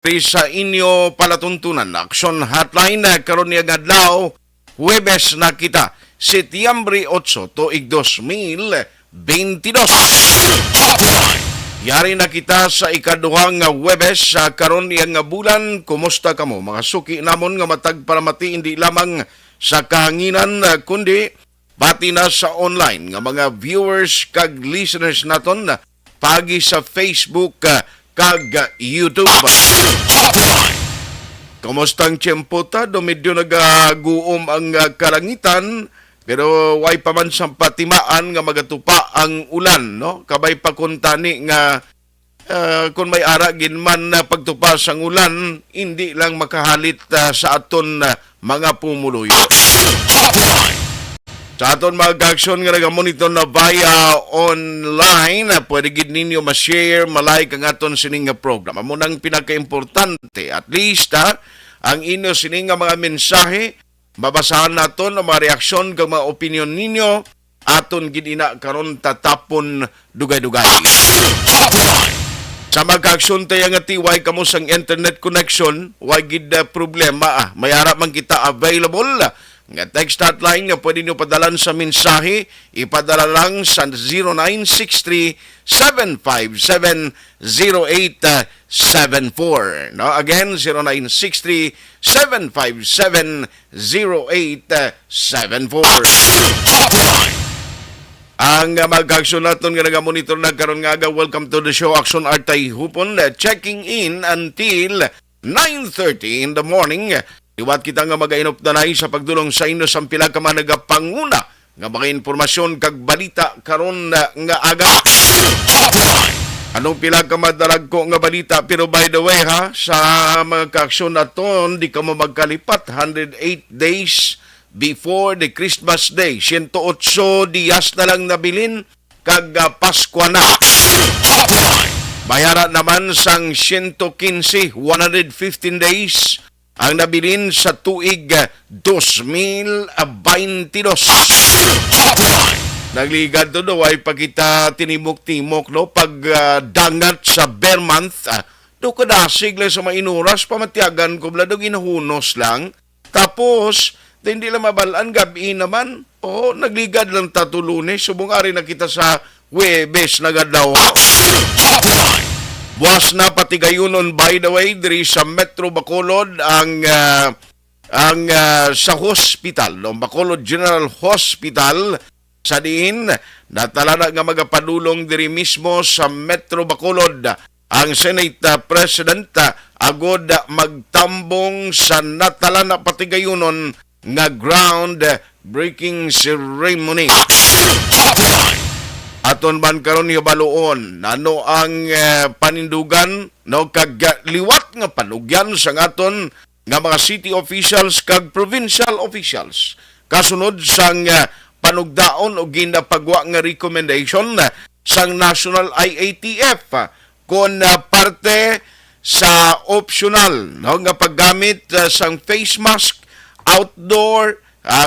sa inyo palatuntunan. Action hotline karon niya adlaw Huwebes na kita Setyembre 8 tuig 2022. Yari na kita sa ikaduhang Huwebes sa karon niya nga bulan. Kumusta kamo mga suki namon nga matag paramati hindi lamang sa kahanginan kundi pati na sa online nga mga viewers kag listeners naton pagi sa Facebook kag YouTube. Kamustang tiyempo ta? Medyo nagaguom ang kalangitan pero way pa man sa patimaan nga magatupa ang ulan, no? Kabay pa kuntani nga kung may ara ginman na pagtupa sang ulan, hindi lang makahalit sa aton mga pumuluyo. Sa aton mga ka-aksyon nga nagamonitor na via online, pwede gid ninyo ma-share, ma-like ang aton sining nga program. Amo nang pinaka-importante, at least ang inyo sining nga mga mensahe, mabasahan naton ang mga reaksyon kag mga opinion ninyo, aton gid ina karon tatapon dugay-dugay. Sa mga ka-aksyon tayo nga tiway kamo sang internet connection, way gid problema. Mayara man kita available nga text hotline nga pwede nyo padalan sa mensahe, ipadala lang sa 0963-757-0874. No? Again, 0963-757-0874. Ang mag-aksyon natin nga nagamonitor na karon nga welcome to the show, Aksyon Artay Hupon, checking in until 9:30 in the morning. Iwat kita nga mag-ainop na sa pagdulong sa inyo sa pila ka man nagapanguna nga mga informasyon kag balita karon nga aga. Anong pila ka madalag ko nga balita, pero by the way sa mga ka-aksyon naton, di ka mo magkalipat 108 days before the Christmas Day. 108 diyas na lang nabilin kag Pasko na. Bayara naman sang 115, 115 days ang nabilin sa tuig 2022. Nagligad to daw ay pagkita tinimok-timok, no? Pag dangat sa bear month, do kadasig lang sa mainuras, pamatiagan ko bladog inahunos lang. Tapos, hindi lang mabalaan, gabi naman. O, nagligad lang tato Lunes, subong ari na kita sa Huwebes na gadaw. Was na pati gayunon, by the way, diri sa Metro Bacolod ang sa hospital, no? Bacolod General Hospital sa diin natala na nga magapadulong diri mismo sa Metro Bacolod ang Senate President agod magtambong sa natala na pati gayunon nga ground breaking ceremony. Aton man karon hibaloon nano ang panindugan, no, kag liwat nga panugyan sa aton nga mga city officials kag provincial officials kasunod sang panugdaon o ginapagwa nga recommendation sang National IATF kon parte sa optional, no, nga paggamit sang face mask outdoor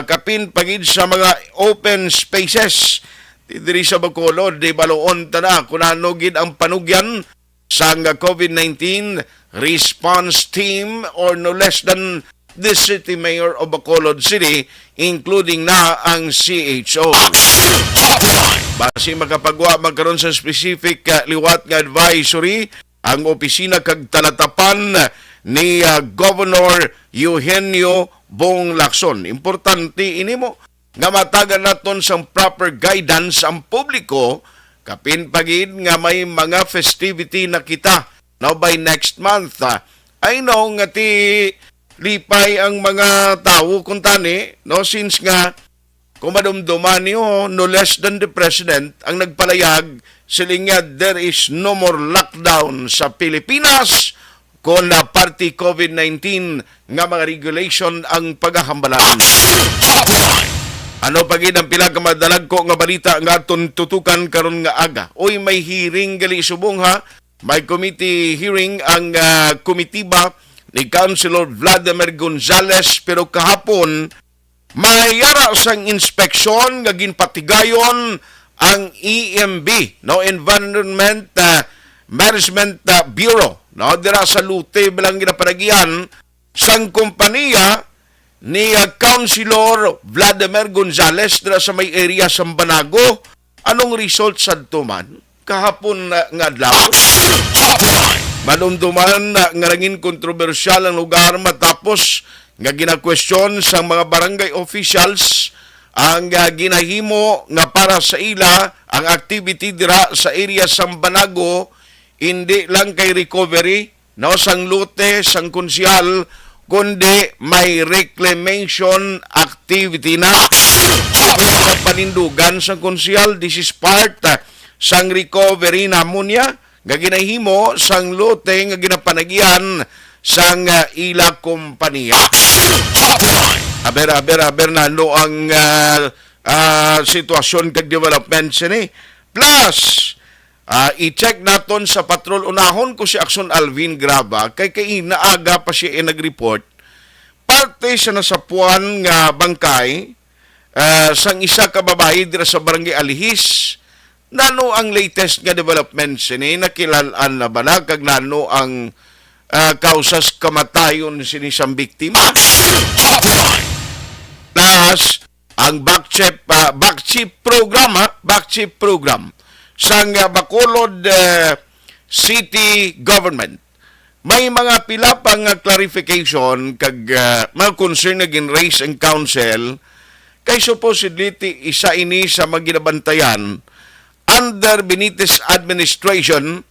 kapin pagid sa mga open spaces diri sa Bacolod. Di baloon tana kung ano gid ang panugyan sa COVID-19 response team or no less than the city mayor of Bacolod City, including na ang CHO. Basi makapagwa magkaroon sa specific liwat nga advisory ang opisina kag talatapan ni Governor Eugenio Bong Lacson. Importante ini mo nga matagan naton sang proper guidance ang publiko kapin pagid nga may mga festivity na kita now by next month. I know nga ti lipay ang mga tao kung tani, no, since nga kung madumduman niyo no less than the president ang nagpalayag siling nga there is no more lockdown sa Pilipinas kung party COVID-19 nga mga regulation ang paghahambalan. Ano pagid ang pila ka madalag ko nga balita nga aton tutukan karon nga aga. Oy, may hearing gali subong ha. May committee hearing ang komitiba ni Councilor Vladimir Gonzales, pero kahapon mayara sang inspeksyon nga ginpatigayon ang EMB, no, Environment Management Bureau, no, dira sa Lute bilang ginapanagian sang kompanya ni Councilor Vladimir Gonzales dira sa may area sa Banago. Anong result sa tuman? Kahapon nga adlaw. Manumduman nga naging kontrobersyal ang lugar matapos nga ginakwestiyon sa mga barangay officials ang ginahimo nga para sa ila ang activity dira sa area sa Banago, hindi lang kay recovery no sang Lute sang konsyal, kundi may reclamation activity na panindugan sang konsyal. This is part sang recovery namunya nga ginahimo sang Lute nga ginapanagian sang ila kompanya. Aber na no ang sitwasyon kag development sini. Plus, i-check naton sa patrol unahon ko si Akson Alvin Graba kay naaga pa siya nag-report. Parte siya na sa puwan nga bangkay sang isa ka babae dira sa barangay Alihis. Nano ang latest nga development sini? Nakilalaan na ba na kag nano ang kausas kamatayon sini sang biktima? Plus, ang backchip program sang Bacolod City Government. May mga pila pang clarification kag mga concern na gin-raise ang council kay supposedly isa ini sa maginabantayan under Benitez administration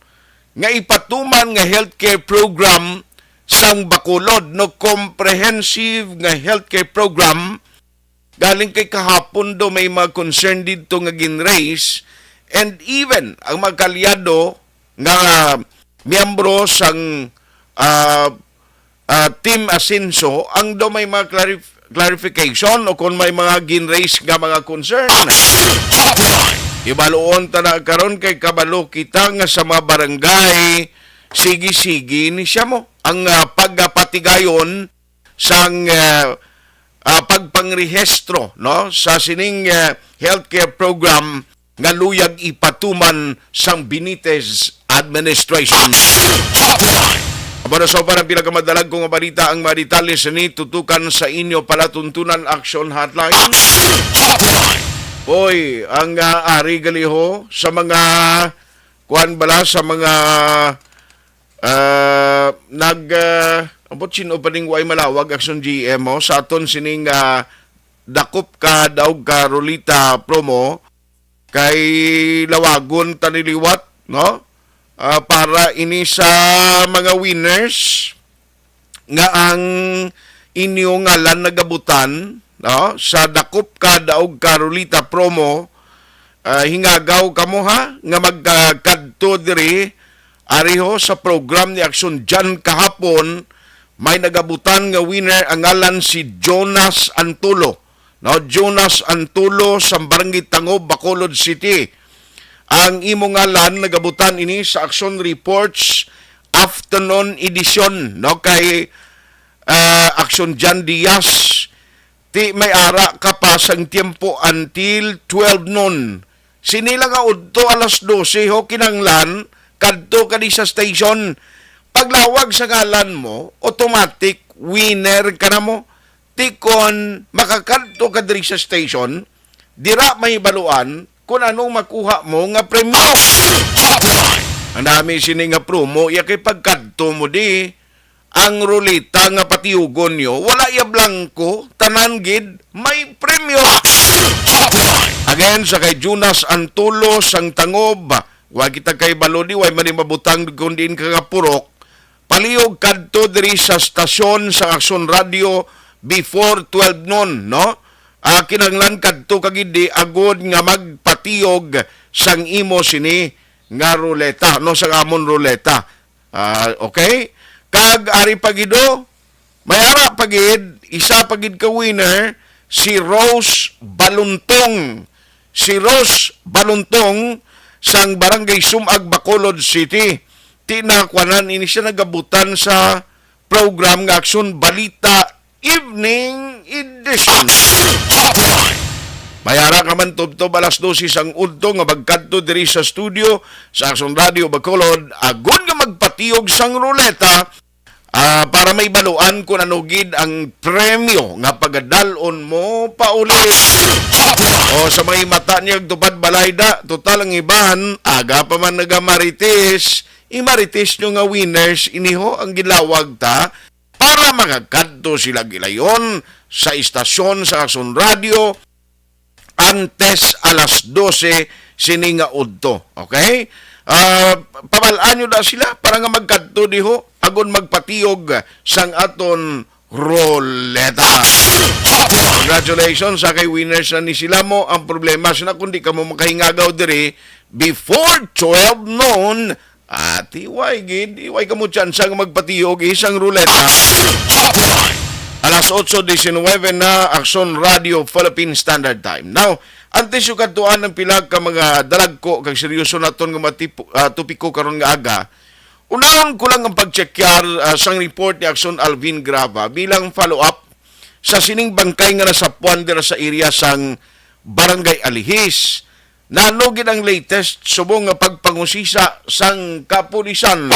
nga ipatuman nga healthcare program sang Bacolod, no comprehensive nga healthcare program. Galing kay kahapon do may mga concern dito nga gin-raise, and even ang mga kalyado nga miyembro sang Team Asenso ang do may mga clarification o kung may mga gin-raise nga mga concern. Ibaluon ta na karon kay kabalo kita nga sa mga barangay sige-sige ni siya mo ang pagpatigayon sang pagpangrehistro no sa sining healthcare program nga luyag ipatuman sang Benitez administration. Para sa parang pinakamadalag kong balita ang mga detalye ni tutukan sa inyo palatuntunan action hotline. Hoy, ang ari galiho sa mga kuan bala sa mga abot sino pa ning way malawag action GMO sa aton sining dakop ka daog ka Rolita promo kay lawagon taniliwat no para ini sa mga winners nga ang inyo ngalan nagabutan no sa dakop ka daog ka Rolita promo. Hingagaw kamo ha nga magkadto diri ariho sa program ni Aksyon Jan kahapon. May nagabutan nga winner ang ngalan si Jonas Antulo. No, Jonas Antulo sa Barangay Tangob, Bacolod City. Ang imo ngalan nagabutan ini sa Action Reports afternoon edition no kay Action Jan Diaz. Ti may ara ka pa sang tiempo until 12 noon. Sinila nga udto alas 12 ho kinanglan kadto kadi sa station. Paglawag sa ngalan mo, automatic winner ka na mo. Tikon, makakadto ka diri sa station, dira may baluan kung anong makuha mo nga premyo. Ang dami sini nga promo, kay pagkadto mo di, ang rulita nga patiugon nyo, wala ya blanco, tanan gid, may premyo. Again, sa kay Jonas Antulo, sang Tangob, wag kita kay balodi, way man mabutang kundin ka nga purok, palihog kadto diri sa stasyon sa Aksyon Radio before 12 noon, no? Kinanglan kadto kagidi agod nga magpatiyog sang imo sini nga ruleta, no sang amon ruleta. Okay? Kag ari pagido, may ara pagid, isa pagid ka winner, si Rose Baluntong. Si Rose Baluntong sang Barangay Sumag, Bacolod City. Tinakwanan ini siya nagabutan sa program nga Aksyon Balita Evening Edition. Mayara ka man tubtob alas 12 sang udto nga magkadto diri sa studio sa Aksyon Radio Bacolod. Agon nga magpatiyog sang ruleta para may baluan kung anugid ang premyo nga pagadalon mo pauli. O sa may mata niya tupad balayda, total ang ibahan, aga pa man nagamarites, imarites nyo nga winners, iniho ang gilawag ta para makakadto sila gilayon sa istasyon sa Akson Radio antes alas 12 sini nga udto. Okay? Pamalaan nyo na sila para nga magkadto diho agon magpatiyog sang aton roleta. Congratulations sa kay winners na ni sila mo. Ang problema sila kundi ka mo makahingagaw diri before 12 noon at iway ka mo tsansa nga magpatiyog isang ruleta. Alas 8:19 na Akson Radio Philippine Standard Time. Now, antes yung katuan ng pilag ka mga dalagko kag seryoso naton nga tupiko karon nga aga. Unahon ko lang ang pagchekyar sang report ni Akson Alvin Grava bilang follow-up sa sining bangkay nga nasapuan dira sa area sang Barangay Alihis. Nanugid ang latest subong nga pagpangusisa sang kapulisan.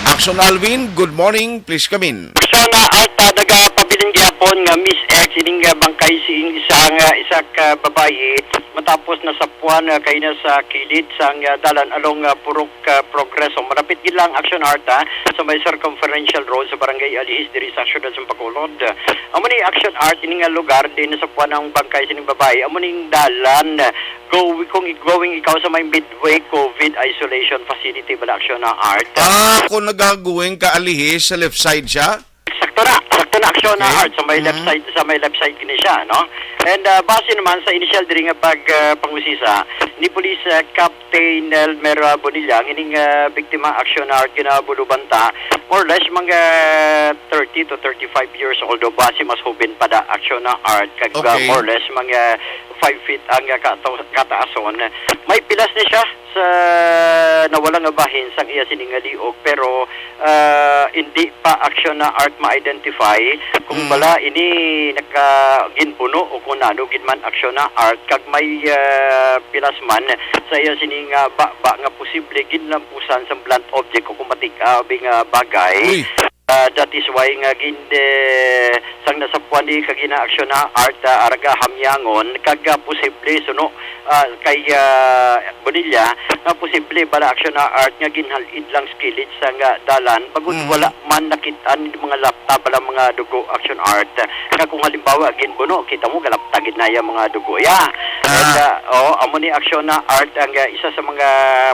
Akson Alvin, good morning. Please come in. So na alta nagapabiling gyapon nga Miss X ining bangkay sing isa ka babayi matapos nasapuan kay na sa kilid sang dalan along Purok Progreso. Marapit gid lang action arta sa may circumferential road sa Barangay Alihis diri sa syudad sa Bacolod. Amo ni action art ining lugar din nasapuan ang bangkay sining babayi. Amo ning dalan going ikaw sa may Midway COVID isolation facility bala action art. Kung nagagawin ka Alihis sa left side siya? Sakto na action na art sa may left side kini siya, no? And base naman sa initial diri nga pangusisa ni Police Captain Elmer Bonilla ining biktima action na art kinabulubanta more or less mga 30 to 35 years old o base mas hubin pa da action na art kag more or less mga 5 feet ang kataason. May pilas ni siya sa nawala nga bahin sang iya siningaliog pero hindi pa action na art ma-identify kung bala ini nakaginpuno o kung nanugid man action na art kag may pilas man sa iya sining ba nga posible ginlampusan sa blunt object o kumatik bing bagay. That is why nga sang nasapuan di kagina aksyon na art araga hamyangon kag posible suno kay Bonilla na posible bala aksyon na art nga ginhalid lang skillet sang dalan pagud wala man nakitaan mga laptop bala mga dugo action art nga kung halimbawa ginbuno kita mo galaptagid na ya mga dugo and amo ni aksyon na art ang isa sa mga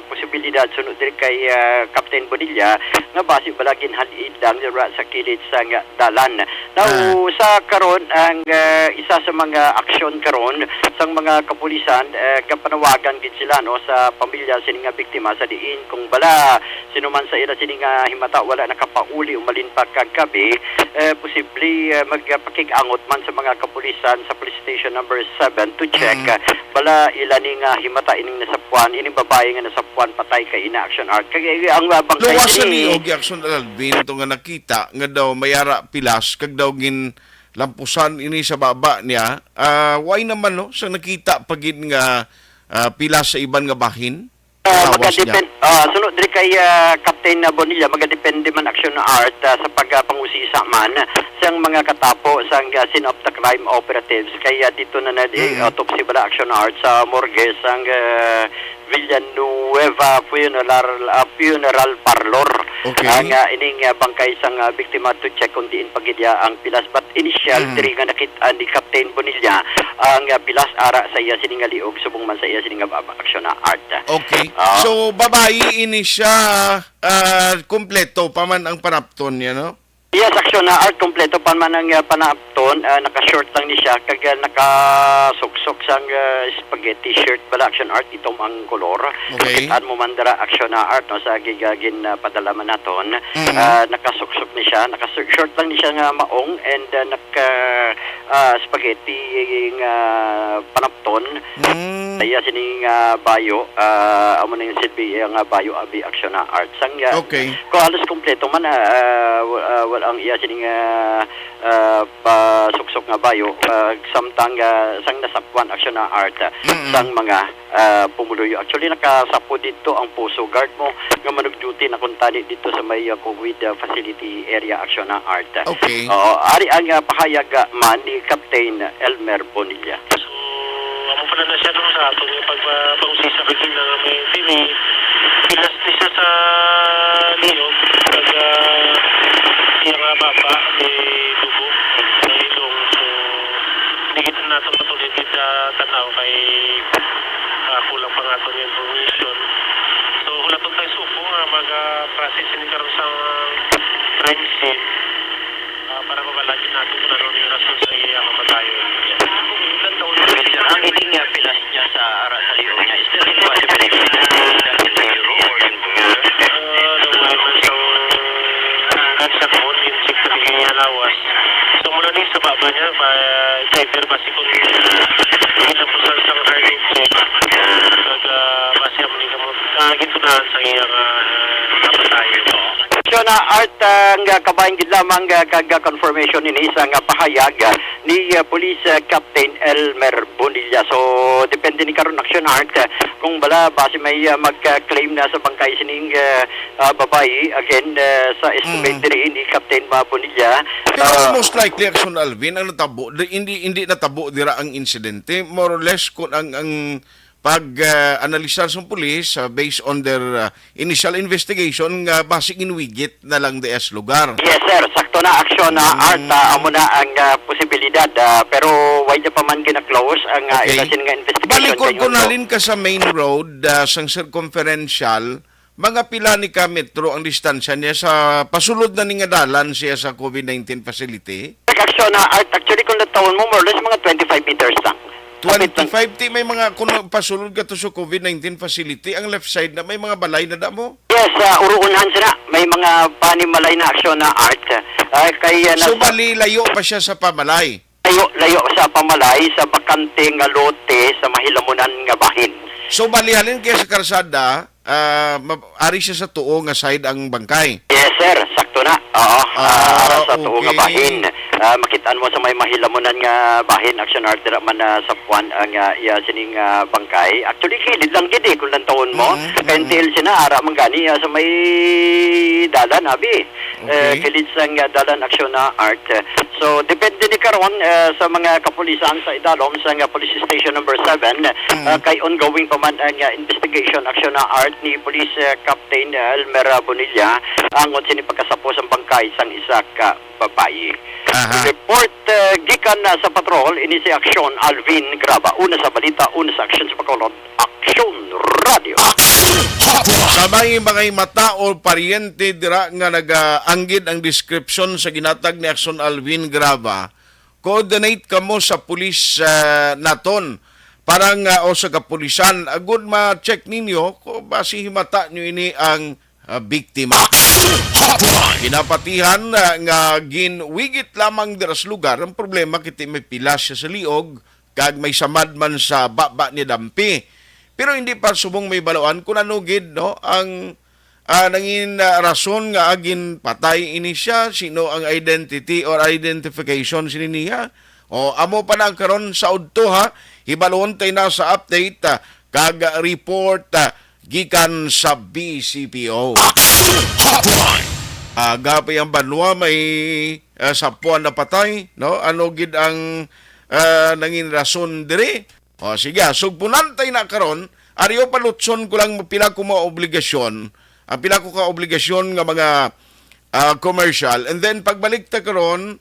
posibilidad sunod diri kay Captain Bonilla nga base bala ginhalid lang sa kilid sa dalan. Now, sa karon ang isa sa mga aksyon karon sa mga kapulisan kapanawagan gid sila no sa pamilya sining biktima sa diin kung bala sino man sa ila sining himata wala nakapauli umalin pa kagabi posible magpakig-angot man sa mga kapulisan sa police station number 7 to check bala ila ning himata ining nasapuan ining babae nga nasapuan patay kay ina action art kay ang bangkay ni og action Alvin to nga nakita nga daw mayara pilas kag daw gin lampusan ini sa baba niya. Why naman no sa nakita pagid nga pilas sa iban nga bahin? Sunod diri kay Captain Bonilla magadepende man action na art sa pagpangusisa man sang mga katapo sang scene of the crime operatives kaya dito na autopsy bala action na art sa morgue sang Villanueva Funeral Parlor. Ang ining bangkay sang biktima to check kung diin pagidya ang pilas but initial diri nga nakita ni Captain Bonilla ang pilas ara sa iya siningaliog subong man sa iya sining action na art. Okay. So babae ini siya kompleto pa man ang panapton niya no? Yes, action na art kompleto pa man ang panapton naka-short lang ni siya kag nakasuksok sang spaghetti shirt bala action art itom ang kolor. Okay. Kitaan mo man dara action na art no sa gigagin padala man naton nakasuksok ni siya naka-short lang ni siya nga maong and naka spaghetti nga panapton. Saya sining bayo amo ning silbi nga bayo abi action na art sang okay. ko halos kompleto man possible ang iya sining pasuksok nga bayo samtang sang nasapwan aksyon na art sang mga pumuluyo. Actually nakasapo dito ang Puso Guard mo nga manug-duty na kuntani dito sa may COVID facility area aksyon na art. Okay. Oo, ari ang pahayag man ni Captain Elmer Bonilla. So, amo pala na siya sa atong pagpangusisa bigyan na may TV. Pilas ni siya sa liyog pag siya nga baba ni dugo sa ilong. So, digitan natin matuloy kita tanaw kay kulang pa nga ito yung information. So, hulaton tayo supo nga mag-process ni karon sa crime scene para mabalagin natin kung ano yung rason sa iya kamatayon. Ang iting pilas niya sa ara sa liyo niya, is there any possibility that in the euro or yung gunshot wound, yung check na bigyan niya lawas. So mula din sa baba niya, driver basi kung kita po sa isang harding check, basi ang mga gintunahan sa iyang kamatayon. So na art ang kabayan gid lamang kag confirmation ini isang pahayag ni Police Captain Elmer Bonilla. So depende ni karon action art kung bala base may mag-claim na sa bangkay sining babae again sa estimate diri ni Captain Bonilla. Pero most likely, Action Alvin, ang natabo, hindi natabo dira ang insidente. More or less, kung ang pag-analisa sa pulis based on their initial investigation, basig inwigit na lang DS lugar. Yes sir, sakto na aksyon na art amo na ang posibilidad pero why niya pa man kina-close ang ilasin nga investigation. Balikod ko nalin ka sa main road, sang circumferential, mga pila ni ka metro ang distansya niya sa pasulod na nga dalan siya sa COVID-19 facility. Aksyon na art, actually kung natawon mo more or less mga 25 meters lang. 25 may mga kung pasulod ka to sa COVID-19 facility, ang left side na may mga balay na damo. Yes, uruunhan sila. May mga panimalay na aksyon na art. Kaya So bali layo pa siya sa pamalay. layo sa pamalay, sa bakante nga lote, sa mahilamunan nga bahin. So bali halin kaya sa karsada, ari siya sa tuo nga side ang bangkay. Yes sir, sakto na. Oo, sa tuo nga okay. bahin. Makitaan mo sa may mahilamunan nga bahin, action art dira man sa puwan ang iya sining bangkay. Actually kilid lang gid kung lang taon mo. Until sina ara man gani sa may dalan abi. Kilid sang dalan action na art. So depende ni karon sa mga kapulisan sa idalom sa police station number 7 kay ongoing pa man ang investigation action na art ni Police Captain Elmer Bonilla angon sini pagkasapo sa bangkay sang isa ka babae. Report gikan sa patrol ini si Aksyon Alvin Graba. Una sa balita, una sa action sa Bacolod. Aksyon Radio. Sa mga mata o paryente dira nga nag-anggid ang description sa ginatag ni Action Alvin Graba, coordinate kamo sa pulis naton parang o sa kapulisan agud ma-check ninyo kung basi himata nyo ini ang biktima. Ginapatihan nga ginwigit lamang dira sa lugar. Ang problema kiti may pilas siya sa liog kag may samad man sa baba ni dampi. Pero hindi pa subong may baloan kung ano gid no ang nangin rason nga agin patay ini siya, sino ang identity or identification niya. O amo pa na karon sa udto ha, hibalon tay na sa update kag report gikan sa BCPO. Gapay ang banwa may sapuan na patay, no? Ano gid ang nangin rason diri? O sige, sugpunan tay na karon, ariyo palutson ko lang pila ko mga obligasyon. Ang pila ko ka obligasyon nga mga commercial, and then pagbalik ta karon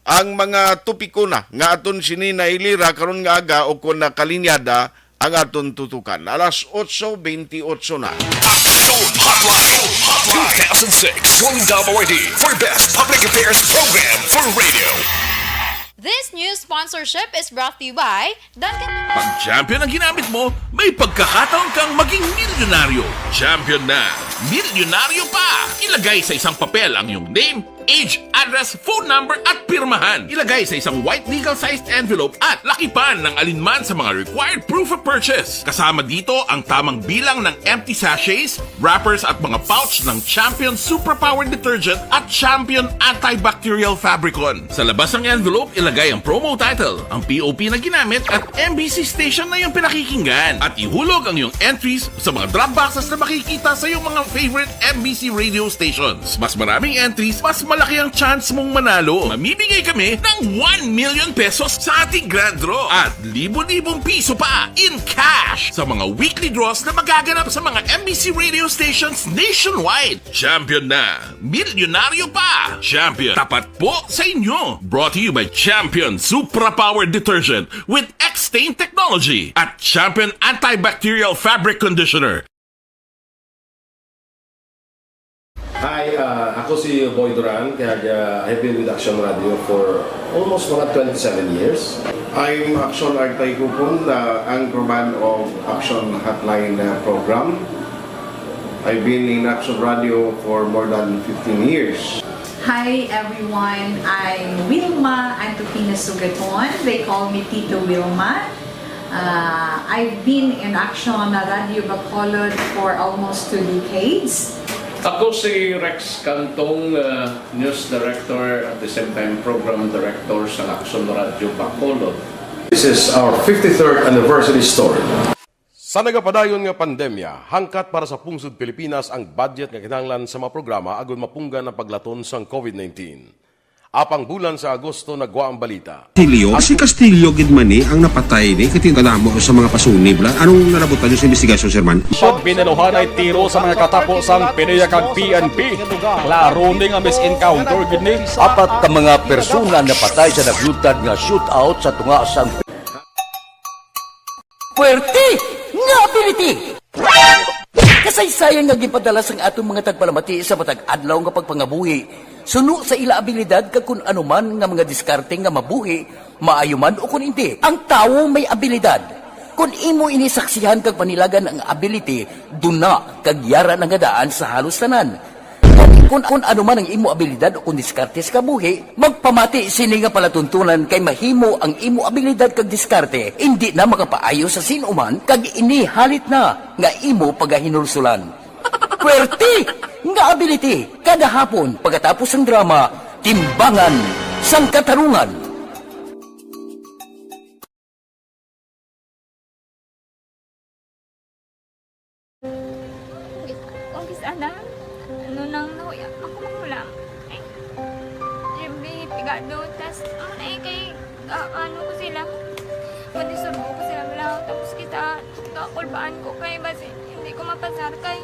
ang mga tupiko na nga aton sini nailira karon nga aga o kun nakalinyada ang aton tutukan. Alas 8:28 na. Action Hotline 2006 WWID for Best Public Affairs Program for Radio. This news sponsorship is brought to you by Dunkin'. Pag champion ang ginamit mo, may pagkakataon kang maging milyonaryo. Champion na, milyonaryo pa! Ilagay sa isang papel ang iyong name, age, address, phone number at pirmahan. Ilagay sa isang white legal-sized envelope at lakipan ng alinman sa mga required proof of purchase. Kasama dito ang tamang bilang ng empty sachets, wrappers at mga pouch ng Champion Superpower Detergent at Champion Antibacterial Fabricon. Sa labas ng envelope, ilagay ang promo title, ang POP na ginamit at MBC station na yung pinakikinggan. At ihulog ang iyong entries sa mga drop boxes na makikita sa iyong mga favorite MBC radio stations. Mas maraming entries, mas malaki ang chance mong manalo. Mamimigay kami ng 1 million pesos sa ating grand draw at libo-libong piso pa in cash sa mga weekly draws na magaganap sa mga MBC radio stations nationwide. Champion na, milyonaryo pa. Champion, tapat po sa inyo. Brought to you by Champion Superpower Detergent with X-Stain Technology at Champion Antibacterial Fabric Conditioner. Hi, ako si Boy Duran, kaya I've been with Action Radio for almost mga 27 years. I'm Action Artay Kupon, anchorman of Action Hotline program. I've been in Action Radio for more than 15 years. Hi everyone, I'm Wilma Antopina Sugaton. They call me Tito Wilma. I've been in Action Radio Bacolod for almost 2 decades. Ako si Rex Cantong, News Director at the same time Program Director sa Action Radio Bacolod. This is our 53rd anniversary story. Sa nagapadayon nga pandemya, hangkat para sa pungsod Pilipinas ang budget nga kinahanglan sa mga programa agon mapunggan ang paglaton sang COVID-19. Apang bulan sa Agosto nagwa ang balita. Castillo, si Castillo gidmani ang napatay ni katingkalamo sa mga pasunib lang. Anong narabutan niyo sa investigasyon, Sir Man? Pagbineluhan ay tiro sa mga katapos ang PNP kag PNP. Klaro ni nga misencounter gid ni. Apat ka mga persona na patay sa naglutad nga shootout sa tunga sang Puerte nga ability. Kasaysayan nga gipadala sang atong mga tagpalamati sa matag adlaw nga pagpangabuhi. Suno sa ila abilidad kag kun anuman nga mga diskarte nga mabuhi, maayo man o kun hindi. Ang tawo may abilidad. Kung imo inisaksihan kag panilagan ang ability, duna kag yara nga daan sa halos tanan. Kung anuman ang imo abilidad o kun diskarte sa kabuhi, magpamati sini nga palatuntunan kay mahimo ang imo abilidad kag diskarte, hindi na makapaayo sa sinuman kag ini halit na nga imo pagahinulsulan. Puwerte nga ability kada hapon pagkatapos ng drama Timbangan sang Katarungan. Kung sana ano nang nahuya ako magulang ay Jimmy pigado tas ay kay ano ko sila madisurbo ko sila lang tapos kita kakulbaan ko kay basi hindi ko mapasar kay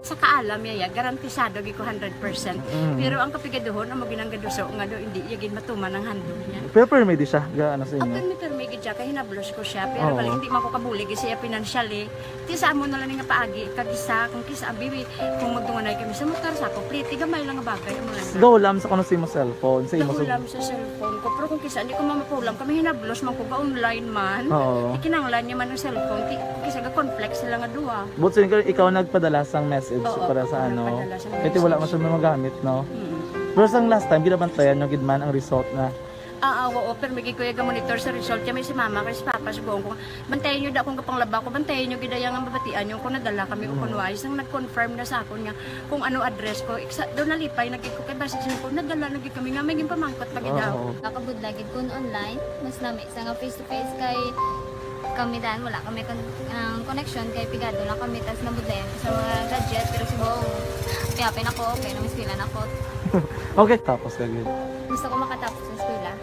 sa kaalam yaya garantisado gi ko 100%. Pero ang kapigaduhon ang maginanggaduso nga do hindi yagin matuman ang handog niya. Pero permi di siya gaano sa inyo. Ang permi gid siya kay hinablos ko siya pero balik hindi man ko kabulig siya financially. Ti sa mo na lang nga paagi kag isa kung kisa bibi kung magdunganay kami sa motor sa ko plate gamay lang nga bagay mo lang. Gawlam sa kuno sa imo cellphone, sa imo Gawlam sa cellphone ko pero kung kisa hindi ko mapulam kami hinablos man ko ba online man. Oo. Ikinanglan niya man ang cellphone kisa ga complex sila nga duha. But so, ikaw nagpadala sang message message Oo, para sa nagpadala siya ng Kasi wala man message. siya magamit, no? Pero sa last time, ginabantayan yung gidman ang result na. Oo, pero may kuya monitor sa result kami si mama kasi papa si buong ko. Bantayan niyo da kung kapang laba ko, bantayan niyo gidayang ang babatian yung kung nadala kami kung kunwari sang nag-confirm na sa akon nga kung ano address ko. Doon nalipay nagko kay basi ko nadala lagi kami nga may pamangkot lagi daw. Nakabudlagid kun online, mas lami sa nga face to face kay kami dahil wala kami connection kay pigado lang kami tas nabudlayan sa mga gadget pero si buong piyapin ako, okay na miskilan ako. Okay, tapos kagad. Gusto ko makatapos sa eskwela.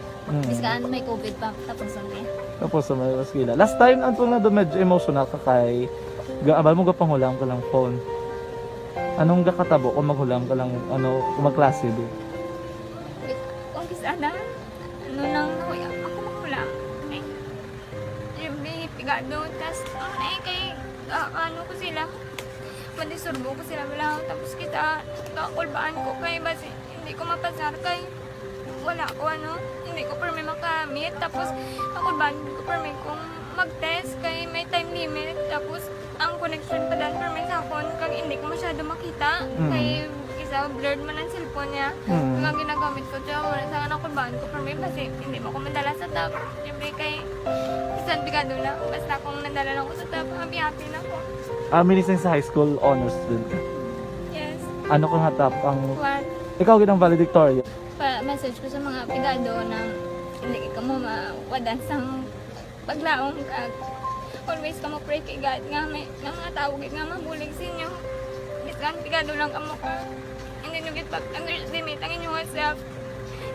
Biskaan may COVID pa, tapos kami. Tapos sa may maskila. Last time, antong na doon medyo emotional ka kay abal mo gapanghulam ka lang phone. Anong gakatabo kung maghulam ka lang, kung magklase di? Kung sana, ano lang, ako maghulam. May pigado, tas kay, ano ko sila, madisurbo ko sila wala. Tapos kita, kakulbaan ko kay, basi hindi ko mapasar kay, wala ko hindi ko per may makamit. Tapos kakulbaan ko per may kung mag-test kay may time limit. Tapos ang connection pa dan per may sakon kag hindi ko masyado makita. Kay isa blurred man ang cellphone niya. Mga ginagamit ko siya, wala sa nakulbaan ko per may kasi hindi mo ko madala sa tab. Siyempre kay isang bigado lang. Basta kung nadala lang ko sa tab, happy na ako. Minising sa high school honors student ka. Yes. Ano kang hatap ang... What? Ikaw ginang valedictorian. Message ko sa mga pigado na hindi ka mo mawadan sa paglaong kag always ka mo pray kay God nga may mga tawag nga mabulig sa inyo. Biskan pigado lang ka mo ka. Hindi nyo git pag-underestimate ang inyong self.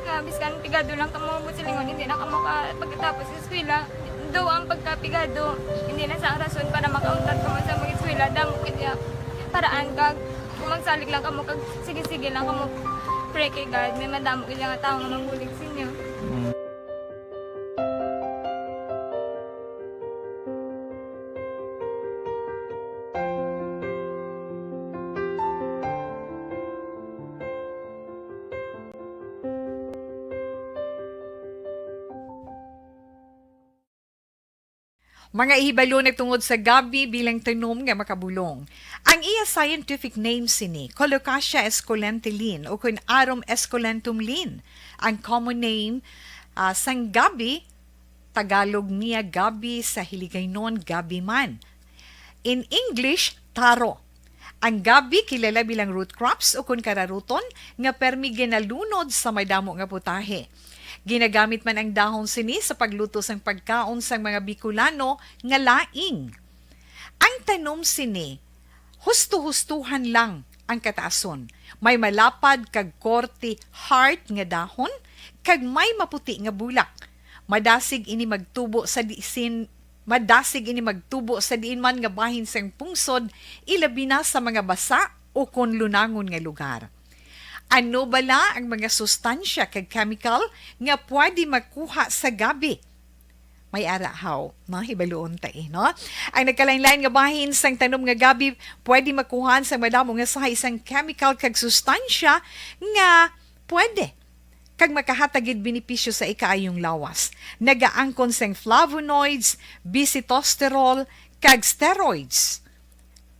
Nga biskan pigado lang ka mo busilingon hindi na ka mo ka pagkatapos sa eskwela. Do ang pagkapigado hindi na sa rason para makauntat ka mo sa mga eskwela damo kaya paraan kag kung magsalig lang ka mo kag sige-sige lang ka mo pray kay God, may madamo kaya nga tao nga mabulig sa inyo. Mga ihibalo nagtungod sa gabi bilang tanom nga makabulong. Ang iya scientific name sini, Colocasia esculentilin o kun Arum esculentum lin. Ang common name sang gabi, Tagalog niya gabi, sa Hiligaynon gabi man. In English, taro. Ang gabi kilala bilang root crops o kun kararuton nga permi ginalunod sa may damo nga putahe. Ginagamit man ang dahon sini sa pagluto sang pagkaon sang mga Bicolano nga laing. Ang tanom sini, husto-hustuhan lang ang kataason. May malapad kag korte hard nga dahon kag may maputi nga bulak. Madasig ini magtubo sa diin man nga bahin sang pungsod, ilabi na sa mga basa o kon lunangon nga lugar. Ano bala ang mga sustansya kag chemical nga pwede makuha sa gabi? May arahaw, hibaluon no? Ang nagkalain-lain nga bahin sang tanom nga gabi pwede makuhaan sa madamo nga sa isang chemical kag sustansya nga pwede kag makahatagid benepisyo sa ikaayong lawas. Nagaangkon sang flavonoids, bisitosterol, kag steroids.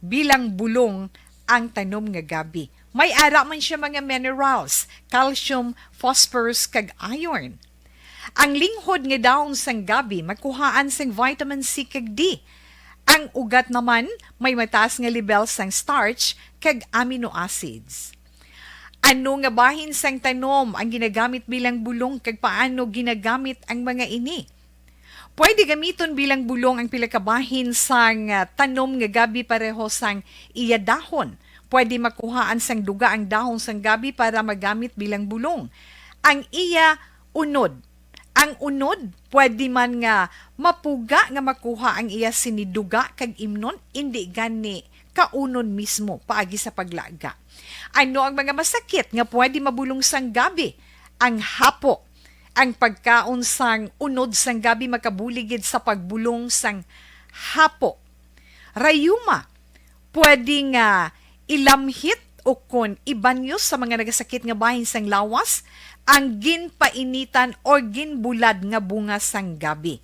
Bilang bulong ang tanom nga gabi. May ara man siya mga minerals, calcium, phosphorus, kag iron. Ang linghod nga dahon sang gabi makuhaan sang vitamin C kag D. Ang ugat naman may mataas nga level sang starch kag amino acids. Ano nga bahin sang tanom ang ginagamit bilang bulong kag paano ginagamit ang mga ini? Pwede gamiton bilang bulong ang pila ka bahin sang tanom nga gabi pareho sang iya dahon. Pwede makuhaan sang duga ang dahon sang gabi para magamit bilang bulong. Ang iya unod. Ang unod, pwede man nga mapuga nga makuha ang iya siniduga kag imnon, hindi gani kaunon mismo paagi sa paglaga. Ano ang mga masakit nga pwede mabulong sang gabi? Ang hapo. Ang pagkaon sang unod sang gabi makabuligid sa pagbulong sang hapo. Rayuma. Pwede nga ilamhit o kon ibanyo sa mga nagasakit nga bahin sang lawas ang ginpainitan o ginbulad nga bunga sang gabi.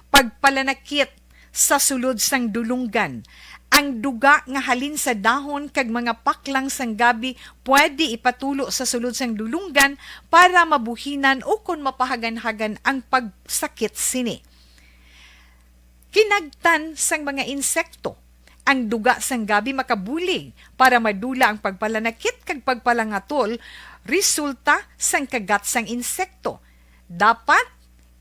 Pagpalanakit sa sulod sang dulunggan, ang duga nga halin sa dahon kag mga paklang sang gabi pwede ipatulo sa sulod sang dulunggan para mabuhinan o kon mapahagan-hagan ang pagsakit sini. Kinagtan sang mga insekto, ang duga sang gabi makabulig para madula ang pagpalanakit kag pagpalangatol resulta sang kagat sang insekto. Dapat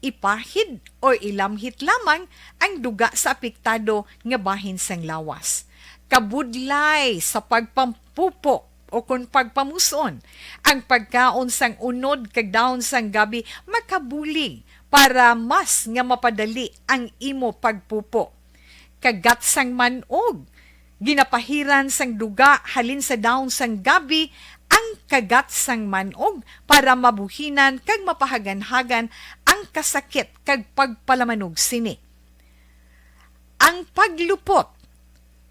ipahid o ilamhit lamang ang duga sa apektado nga bahin sang lawas. Kabudlay sa pagpampupo o kung pagpamuson, ang pagkaon sang unod kag dahon sang gabi makabulig para mas nga mapadali ang imo pagpupo. Kagat sang manog, ginapahiran sang duga halin sa dahon sang gabi ang kagat sang manog para mabuhinan kag mapahagan-hagan ang kasakit kag pagpalamanog sini. Ang paglupot,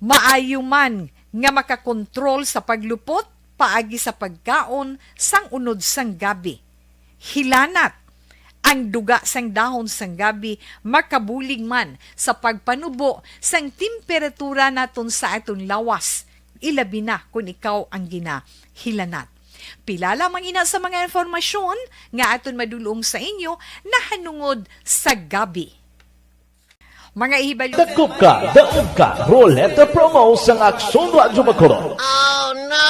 maayo man nga makakontrol sa paglupot paagi sa pagkaon sang unod sang gabi. Hilanat, ang duga sang dahon sang gabi makabulig man sa pagpanubo sang temperatura naton sa aton lawas. Ilabi na kung ikaw ang ginahilanat. Pila lamang ina sa mga informasyon nga aton madulong sa inyo na hanungod sa gabi. Mga ihibalo. Dakop ka, daog ka, Roleta Promo sang Aksyon Radyo Bacolod. Oh no!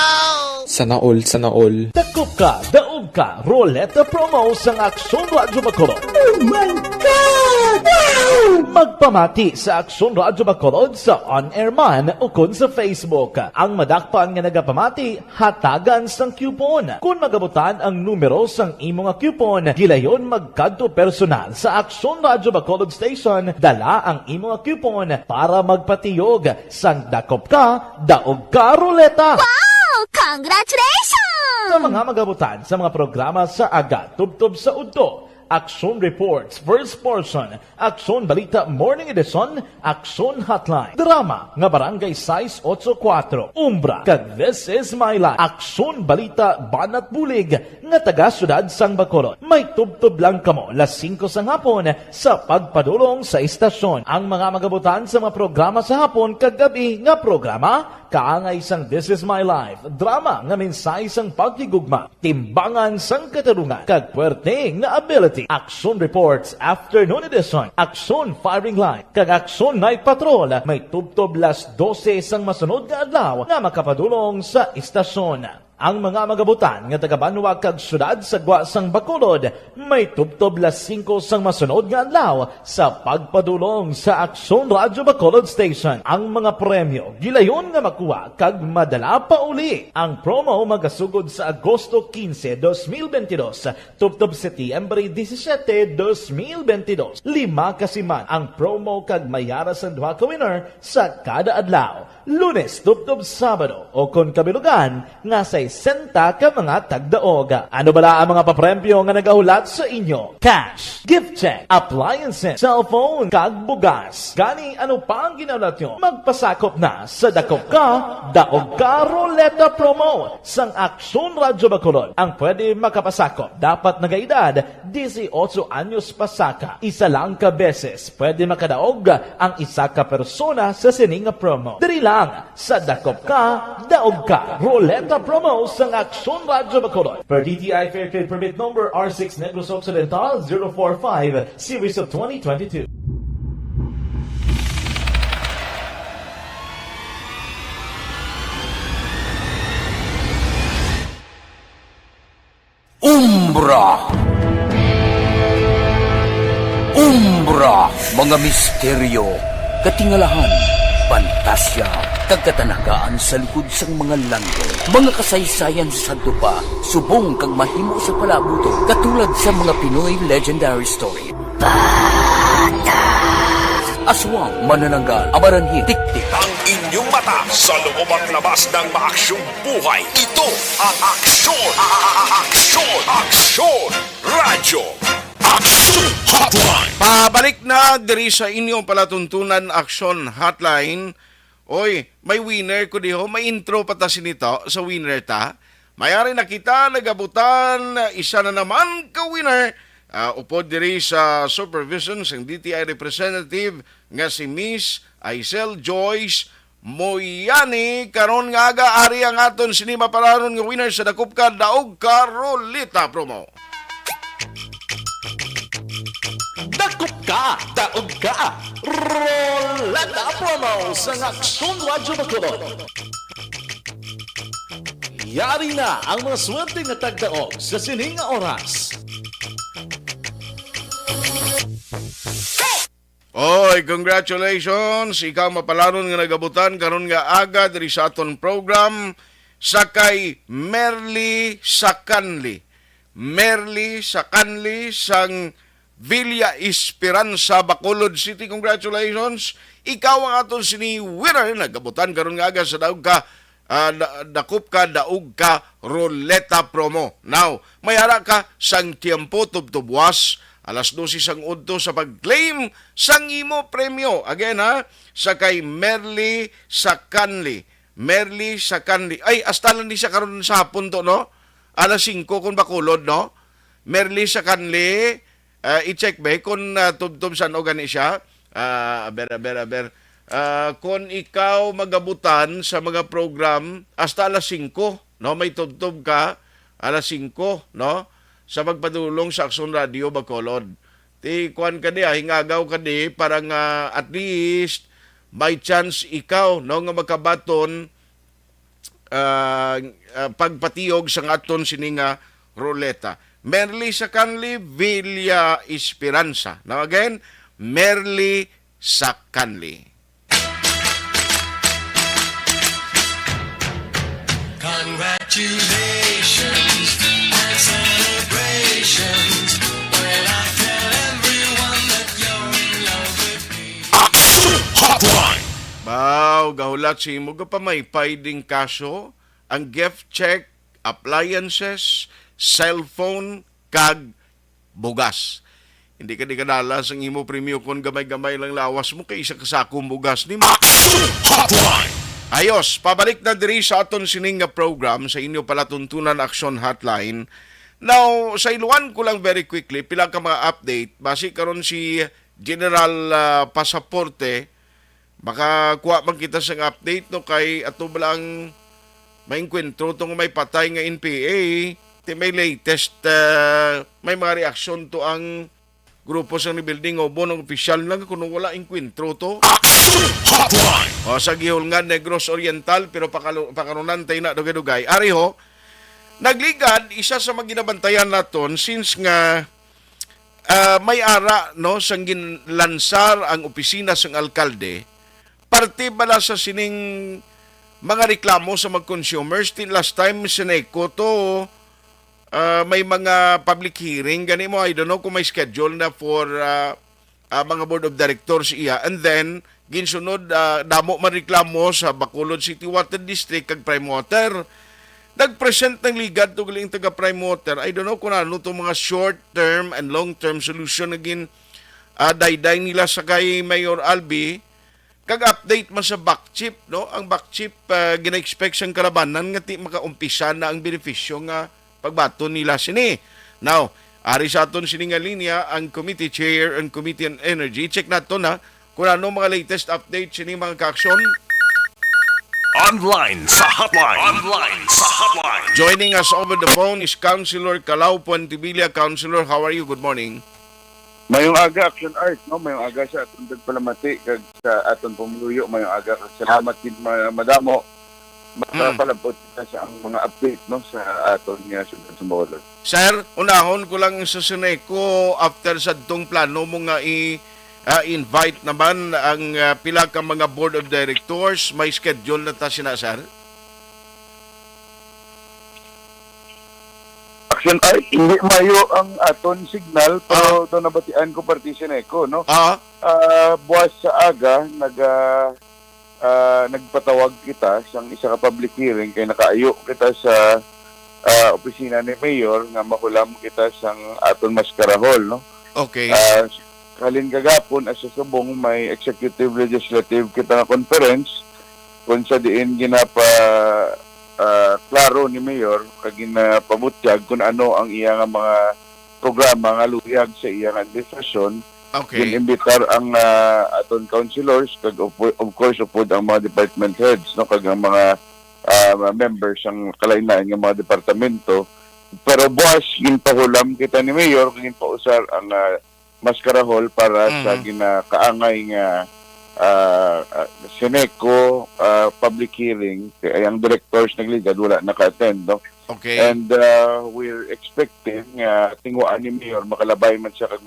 Sana all. Dakop ka, daog ka, Roleta Promo sang Aksyon Radyo Bacolod. Oh my God! Wow! Magpamati sa Aksyon Radyo Bacolod sa on-air man o kun sa Facebook. Ang madakpan nga nagapamati, hatagan sang coupon. Kung magabutan ang numero sang imo nga coupon, gilayon magkadto personal sa Aksyon Radyo Bacolod Station, dala ang imo nga coupon para magpatiyog sang dakop ka, daog ka, Roleta. Wow! Congratulations! Sa mga magabutan sa mga programa sa Aga, Tubtob sa Udto, Aksyon Reports, First Portion, Aksyon Balita Morning Edition, Aksyon Hotline, Drama nga Barangay 684, Umbra, kag This Is My Life, Aksyon Balita Banat Bulig nga taga Syudad sang Bacolod. May tubtob lang kamo las 5 sang hapon sa pagpadulong sa istasyon. Ang mga magabutan sa mga programa sa hapon kag gabi nga programa kaangay sang This Is My Life, drama nga mensahe sang pagtigugma, timbangan sang katarungan, kag puwerte nga ability. Aksyon Reports Afternoon Edition, Aksyon Firing Line, kag Aksyon Night Patrol, may tubtob las 12 sang masunod nga adlaw nga makapadulong sa istasyon. Ang mga magabutan nga taga-Banwa kag syudad sa Gwa sang Bacolod, may tubtob las 5 sang masunod nga adlaw sa pagpadulong sa Aksyon Radyo Bacolod Station. Ang mga premyo gilayon nga makuha kag madala pa uli. Ang promo magasugod sa Agosto 15, 2022, tubtob Setyembre 17, 2022. 5 kasiman ang promo kag mayara sa 2 ka winner sa kada adlaw. Lunes, tubtob Sabado o kon kabilugan nga sa 60 ka mga tagdaog. Ano bala ang mga papremyo nga nagahulat sa inyo? Cash, gift check, appliances, cellphone, kag bugas. Gani ano pa ang ginaulat nyo? Magpasakop na sa Dakop Ka, Daog Ka Roleta Promo sang Aksyon Radyo Bacolod. Ang pwede makapasakop dapat nagaedad 18 anyos pasaka. Isa lang ka beses pwede makadaog ang isa ka persona sa sining promo. Diri lang sa Dakop Ka, Daog Ka Roleta Promo sang Aksyon Radyo Bacolod. Per DTI Fair Trade Permit Number R6 Negros Occidental 045 Series of 2022. Umbra, mga misteryo, katingalahan, pantasya, kagkatanagaan sa likod sang mga langit. Mga kasaysayan sa Santo pa, subong kag mahimo sa palabuto, katulad sa mga Pinoy legendary story. Aswang, manananggal, amaranhit, tiktik. Ang inyong mata sa loob at labas ng maaksyong buhay. Ito ang Aksyon! Aksyon! Radyo! Aksyon Hotline! Pabalik na diri sa inyong palatuntunan Aksyon Hotline. Oy, may winner ko diho, may intro pa ta sinito sa winner ta. Mayari na kita nagabutan, isa na naman ka winner. Upod diri sa supervision ng DTI representative nga si Miss Aisel Joyce Moyani karon nga aga ari ang aton sini mapalaron nga winner sa Dakop ka daog ka roleta promo. Dakop ka, daog ka, roleta promo sa Aksyon Radyo Bacolod. Yari na ang mga swerte nga tagdaog sa sining nga oras. Oy, congratulations! Ikaw mapalaron nga nagabutan karon nga aga diri sa aton program sa kay Merly Sacanli. Merly Sacanli sang Villa Esperanza, Bacolod City. Congratulations! Ikaw ang aton sini winner nagabutan karon nga aga sa daog ka Dakop ka daog ka roleta promo. Now, mayara ka sang tiempo tubtubwas alas 12 sang udto sa pag-claim sang imo premyo. Again ha, sa kay Merly Sacanli. Merly Sacanli. Ay, hasta lang di siya karon sa hapon to, no? Alas 5 kung Bacolod, no? Merly Sacanli, i-check ba kung tubtub saan o gani siya. Aber. Kung ikaw magabutan sa mga program hasta alas 5, no? May tubtub ka, alas 5, no? Sa magpadulong sa Aksyon Radio Bacolod. Ti kuan ka di, hingagaw ka di, parang at least by chance ikaw no nga makabaton pagpatiyog sa aton sininga roleta. Merly Sacanli, Villa Esperanza. Now again, Merly Sacanli. Congratulations and celebrations when I tell everyone that you're in love with me. Action Hotline. Wow, gahulat si mo pa may paiding kaso ang gift check, appliances, cellphone, kag bugas. Hindi ka di kadala sa imo premium kung gamay-gamay lang lawas mo kay isa ka sakong bugas ni mo. Action Hotline. Ayos, pabalik na diri sa aton sining nga program sa inyo palatuntunan Action Hotline. Now, sa iluan ko lang very quickly, pila ka mga update. Basi karon si General Pasaporte, baka kuha man kita sa update no kay ato balang may enkwentro tong may patay nga NPA. May latest, may mga reaksyon to ang grupo sa building o bonong opisyal lang kung wala enkwentro to. Hotline. O sa gihol nga Negros Oriental pero pakarunan tayo na dugay-dugay. Ari ho, nagligad isa sa maginabantayan naton since nga may ara no sang ginlansar ang opisina sang alkalde parte bala sa sining mga reklamo sa mag-consumers. Till last time sineko to may mga public hearing gani mo, I don't know kung may schedule na for mga board of directors iya, and then ginsunod damo man reklamo sa Bacolod City Water District kag Prime Water. Nagpresent ng ligad to galing taga Prime Water. I don't know kung ano to mga short term and long term solution na dayday nila sa kay Mayor Albi. Kag update man sa backchip, no? Ang backchip gina-expect sang kalabanan nga ti makaumpisa na ang benepisyo nga pagbaton nila sini. Now, ari sa aton sini nga linya ang Committee Chair and Committee on Energy. Check nato na kung ano mga latest update sini mga ka-aksyon. Online sa hotline. Online sa hotline. Joining us over the phone is Councilor Calao Puentevilla. Councilor, how are you? Good morning. Mayong aga Action Art, no? Mayong aga sa atong dagpalamati kag sa aton pumuluyo. Mayong aga kag salamat kid madamo. Makapalabot kita sa ang mga update no sa aton nga sudad sa Bacolod. Sir, unahon ko lang sa Suneco after sa tong plano mo nga invite naman ang pila ka mga board of directors. May schedule na ta sina, sir? Action Art, hindi mayo ang aton signal pero doon nabatian ko partition Eco, no? Buwas sa aga nagpatawag kita sa isa ka public hearing kay nakaayo kita sa opisina ni Mayor nga mahulam kita sang aton maskarahol, no? Okay. Kalin kagapon as sa subong may executive legislative kita nga conference kung sa diin ginapa klaro ni Mayor kag ginapabutyag kung ano ang iya nga mga programa nga luyag sa iya nga administrasyon Okay. Inimbitar ang aton councilors kag of course upod ang mga department heads no kag ang mga members ang kalain-lain nga mga departamento. Pero buwas ginpahulam kita ni Mayor kag ginpausar ang maskarahol para sa ginakaangay nga Seneco public hearing kay ang directors nagligad wala naka-attend no. Okay. And we're expecting tinguan ni Mayor makalabay man siya kag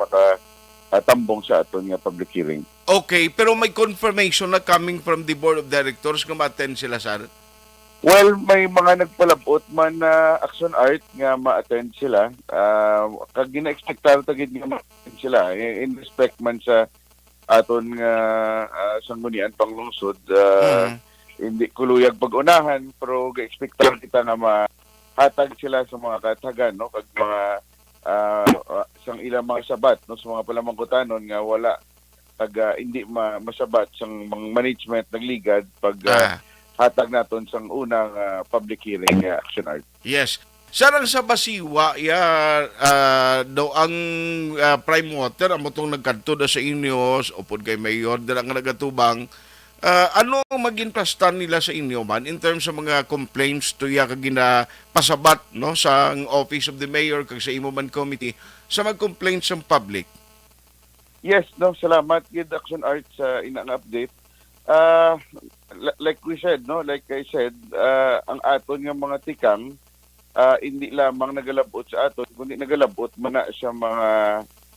tambong sa aton nga public hearing. Okay, pero may confirmation na coming from the board of directors nga ma-attend sila, sir? Well, may mga nagpalabot man na action art nga ma-attend sila. Kag gina-expectar tagid nga ma-attend sila in respect man sa aton nga sanggunian panglungsod. Hindi kuluyag pag-unahan pero ga-expectar kita nga mahatag sila sa mga katagan no kag mga sang ilang mga sabat no sa mga palamangkutanon nga wala pag hindi masabat sang mga management ng ligad pag hatag naton sang unang public hearing action art. Yes. Sarang sa Basiwa, daw ang prime water, ang motong nagkanto na sa inyo, upod kay Mayor, dala nga nagatubang, ano maging plastan nila sa inyo man in terms sa mga complaints to iya kag ginapasabat no sa office of the mayor kag sa imo man committee sa mag-complaints sa public? Yes, no, salamat gid Action Art sa inang update. Like I said, ang aton nga mga tikang hindi lamang nagalabot sa aton kundi nagalabot man na sa mga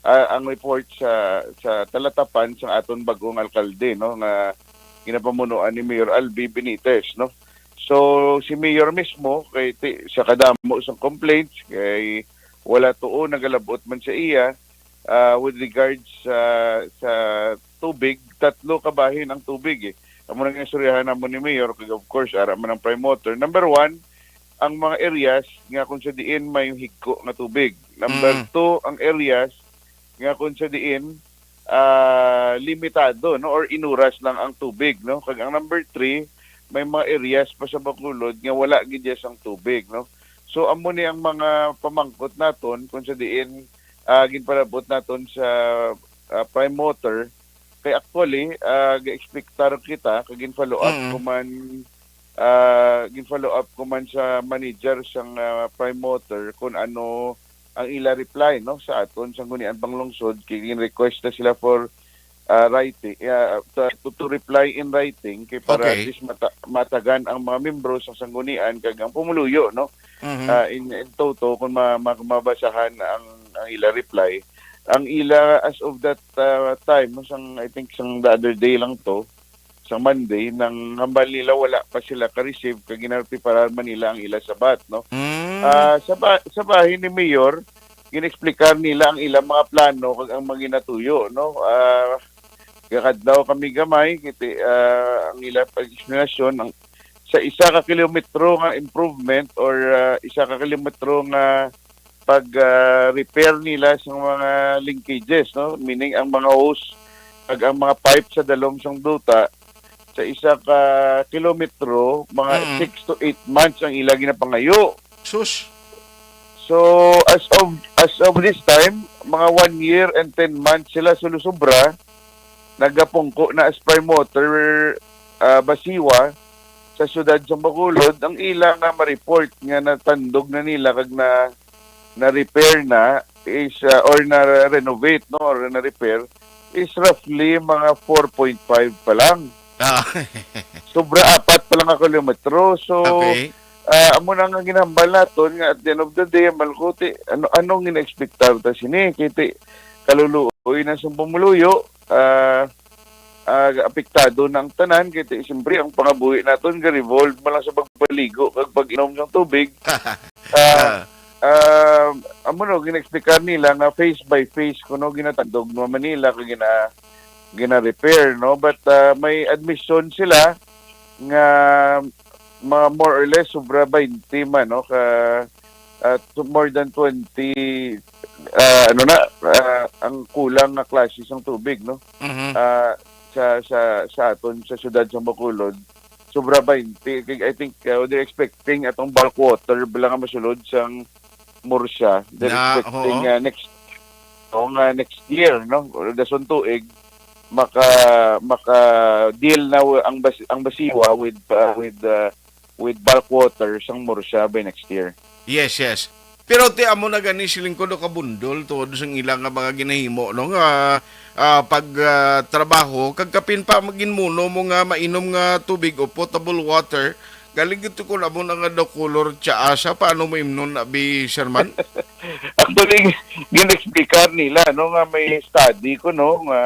ang report sa talatapan sa aton bagong alkalde no nga ginapamunuan ni Mayor Albi Benitez no. So si Mayor mismo kay sa kadamo sa complaints kay wala tuo nagalabot man sa iya with regards sa tubig, 3 kabahin ang tubig Amo nang istoryahan namon ni Mayor kay of course ara man ang prime water. Number 1, ang mga areas nga kung sa diin may higko nga tubig. Number 2, ang areas nga kung sa diin limitado no or inuras lang ang tubig no kag ang number 3 may mga areas pa sa Bacolod nga wala gid sang tubig no so amo ni ang mga pamangkot naton kung sa diin ginpalabot naton sa prime water kay actually ga-expectar kita kag gin-follow up kuman sa manager sang prime water kung ano ang ila reply no sa aton sa Gunian Panglungsod kay request na sila for writing to reply in writing kay para at least matagan ang mga membro sa sanggunian kag ang pumuluyo no in toto kung mabasahan ang ila reply ang ila as of that time sang I think sang the other day lang to sa Monday nang hambal nila wala pa sila ka-receive kag ginartiparan man nila ang ila sabat no sa bahin ni Mayor ginexplicar nila ang ilang mga plano kag ang mga ginatuyo no kakadlaw kami gamay kiti ang ilang pag-explanation ang sa 1 ka kilometro nga improvement or 1 ka kilometro nga pag repair nila sa mga linkages no meaning ang mga hose kag ang mga pipe sa dalom sang duta sa 1 ka kilometro mga 6 to 8 months ang ila ginapangayo. Sus. So as of this time mga 1 year and 10 months sila sulusubra nagapungko na as prime water Basiwa sa syudad sa Bacolod ang ila nga ma-report nga natandog na nila kag na repair na is or na renovate no or na repair is roughly mga 4.5 pa lang. Sobra 4 pa lang ka kilometro. So amo na nga ginambal naton nga at the end of the day malkuti anong gina-expectar ta sini kiti kaluluoy na sa pumuluyo apektado ng tanan kiti siyempre ang pangabuhi naton ga revolve man lang sa pagpaligo kag pag-inom ng tubig. Amo no gina-explicar nila nga face by face kuno ginatandog no Manila kag gina-repair no but may admission sila nga mga more or less sobra 20 man no more than 20 ang kulang nga klase ng tubig no sa aton sa syudad sa Bacolod sobra 20 I think they're expecting atong bulk water bilang masulod sang Murcia they're expecting no, nga next year, no, dason tuig maka deal na ang Basiwa with bulk water sang Murcia by next year. Yes, yes. Pero ti amo na gani siling ko do kabundol tod sang ilang nga mga ginahimo no nga pag trabaho kagkapin pa magin muno mo nga mainom nga tubig o potable water galing ito ko na mo na nga do color tsa asa paano mo imnon na bi Sherman? Actually ginexplicar nila no nga may study ko no nga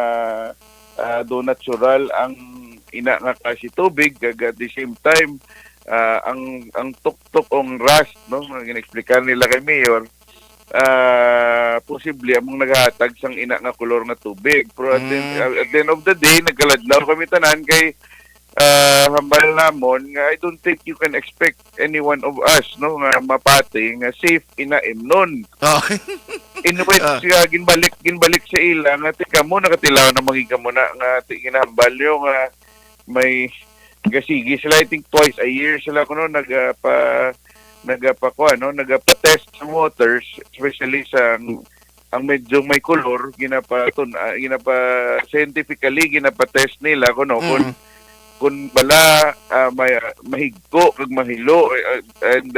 do natural ang ina nga kasi tubig kag at the same time ang tuktok ong rust no ginexplicar nila kay Mayor posible among naghatag sang ina nga kolor nga tubig pero at the end of the day nagkaladlaw kami tanan kay hambal namon nga I don't think you can expect any one of us no nga mapati nga safe inaim nun. In which ginbalik sa ila nga tika mo nakatilaw na mangiga mo na nga ginahambal yo nga may gasigi sila I think twice a year sila kuno nagapa-test sa waters especially sa ang medyo may color ginapa scientifically ginapa-test nila kuno kung bala mahigko kag mahilo and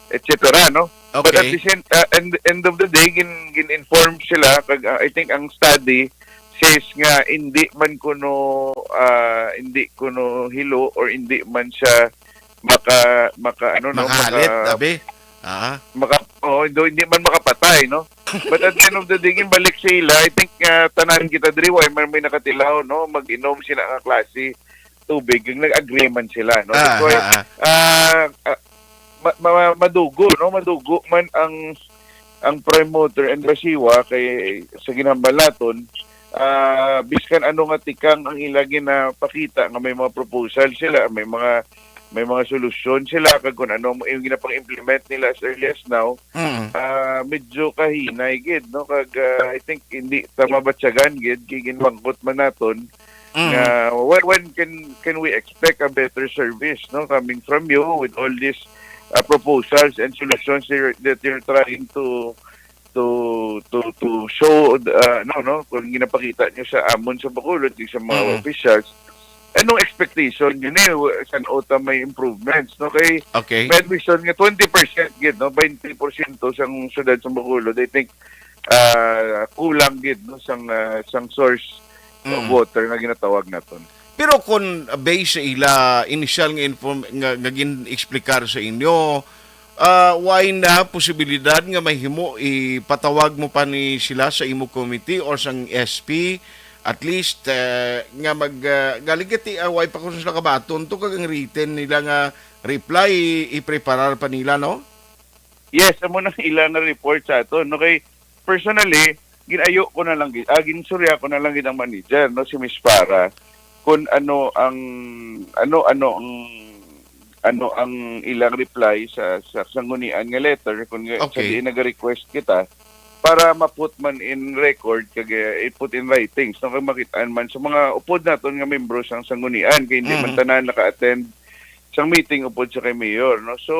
etc. no. Okay. But at the end of the day gin-inform sila kag I think ang study says nga hindi man kuno hilo or hindi man siya makahalit abi hindi man makapatay no. But at the end of the day balik sa ila I think tanan kita diri way may nakatilaw no mag-inom sila nga klase tubig yung nag-agreement sila no. So madugo man ang promoter and Basiwa kay sa ginhambalaton biskan ano nga tikang ang ilagi na pakita nga may mga proposal sila may mga solusyon sila kag kun ano yung ginapang-implement nila as early as now medyo kahinay gid no kag I think hindi tama batyagan gid ginbangkot man naton when can we expect a better service no coming from you with all these proposals and solutions that you're trying to show kung ginapakita nyo sa amon sa Bacolod sa mga officials anong expectation yun san ota may improvements no kay bad vision nga 20% gid no 20% sang syudad sa Bacolod I think kulang gid no sang source of water nga ginatawag naton. Pero kung base sa ila initial nga gin-explicar sa inyo why na posibilidad nga mahimo ipatawag mo pa ni sila sa imo committee or sang SP at least nga galigati why pa kung sila kabaton to kag ang written nila nga reply i-preparar pa nila no? Yes, amo na ila nga report sa aton no kay personally ginayo ko na lang ginsurya ko na lang gid ang manager no si Miss Para kung ano ang ilang reply sa sanggunian nga letter kung sa di nag-request kita para ma-put man in record kag i-put in writing so kung makitaan man sa mga upod naton nga membro sang sanggunian kay hindi man tanan naka-attend sang meeting upod sa kay mayor no so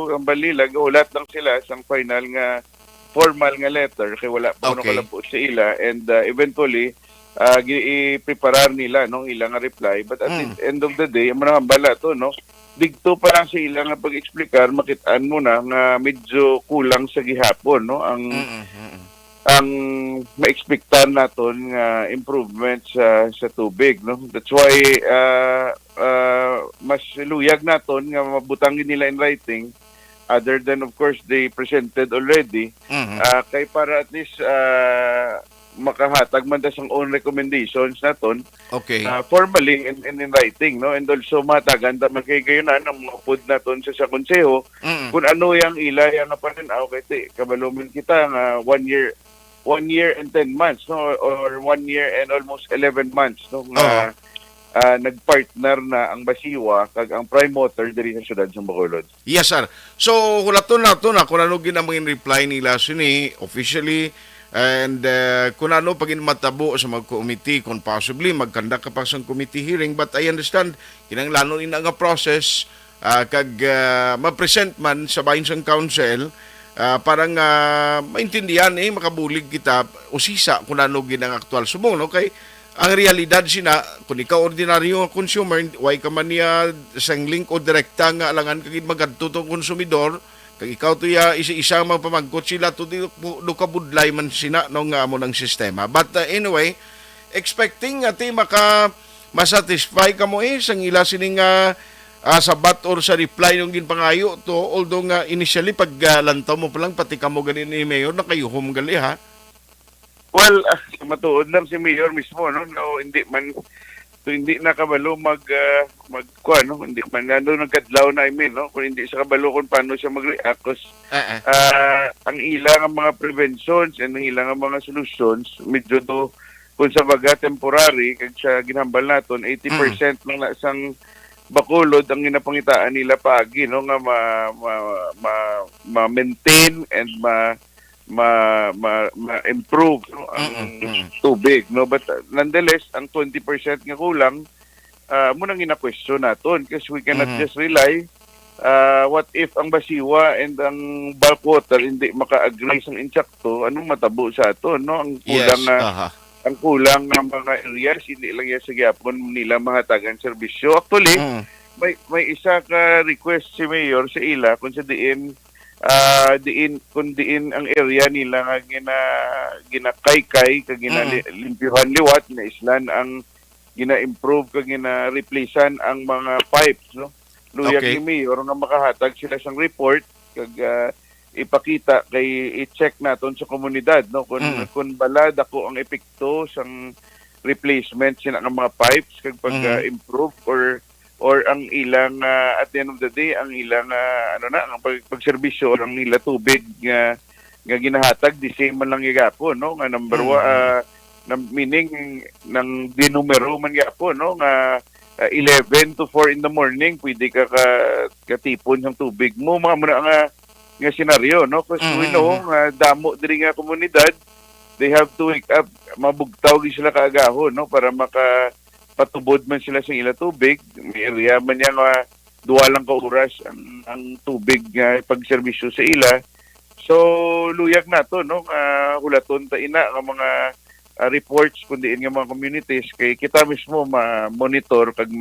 ang balilag ulat lang sila sang final nga formal nga letter kay wala pa kalabo sa ila and eventually i-preparar nila no ilang nga reply but at the end of the day ang bala to no digto pa lang sa ilang nga pag-explicar makitaan mo na nga medyo kulang sa gihapon no ang ma-expectan naton nga improvement sa tubig no that's why mas luyag naton nga mabutangin nila in writing other than of course they presented already kay para at least makahatag man sang own recommendations naton formally in writing no and also matagan ta magkayunan ang mga pud naton sa konseho kung ano yang ila yang napananaw kay kabalumin kita nga 1 year and 10 months no or 1 year and almost 11 months no nagpartner na ang Basiwa kag ang Prime Water diri sa syudad sa Bacolod. Yes sir. So hulaton nato na kung ano ginamang reply nila sini officially and kung ano pagin matabo sa mga committee kung possibly magkanda ka pa sa committee hearing but I understand kinahanglan ina nga process kag ma-present man sa bahin sang council parang maintindihan makabulig kita usisa kung ano ginang aktual subong no kay ang realidad sina kung ikaw ordinaryo consumer why ka man niya sang link o direkta nga alangan kagid magadto tong konsumidor kag ikaw to ya isa-isa magpamangkot sila to do kabudlay man sina no nga amo ng sistema but anyway expecting ati masatisfy ka mo sang ila sining sabat or sa reply ng ginpangayo to although nga initially pag lantaw mo pa lang pati ka mo ganin ni Mayor nakayuhom gali ha. Well, matuod lang si Mayor mismo no, hindi nakabalo hindi man nagkadlaw na no kung hindi siya kabalo kung paano siya mag-react kasi ang ilang mga preventions and ang ilang mga solutions medyo to kung sa baga temporary kag sa ginhambal naton 80% lang na isang bakulod ang ginapangitaan nila pagi no nga ma-maintain and ma-improve no, ang tubig no but nonetheless ang 20% nga kulang mo nang ina-question naton kasi we cannot just rely what if ang basiwa and ang bulk water hindi maka-agree sa insakto anong matabo sa aton no ang kulang ang kulang ng mga areas hindi lang yan sa gyapon nila mahatagan serbisyo actually may isa ka request si Mayor sa ila kung sa diin ang area nila nga ginakaykay kag ginalimpyuhan liwat na islan ang gina-improve kag gina-replacean ang mga pipes no luyag ni Mayor nga makahatag sila sang report kag ipakita kay i-check naton sa komunidad no kung balad ako ang epekto sang replacement sina nga mga pipes kag pag-improve or ang ilang at the end of the day ang ilang ang pagserbisyo ang nila tubig nga ginahatag di same man lang gyapon no nga number meaning ng dinumero man gyapon no nga 11 to 4 in the morning pwede ka katipon ng tubig mo mga nga senaryo no kasi we know damo diri nga komunidad they have to wake up mabugtaw gi sila kaagahon no para patubod man sila sa ila tubig may area man yan duwa lang ka oras ang tubig pagserbisyo sa ila so luyag nato no hulaton ta ina nga mga reports kundi nga mga communities kay kita mismo ma-monitor kag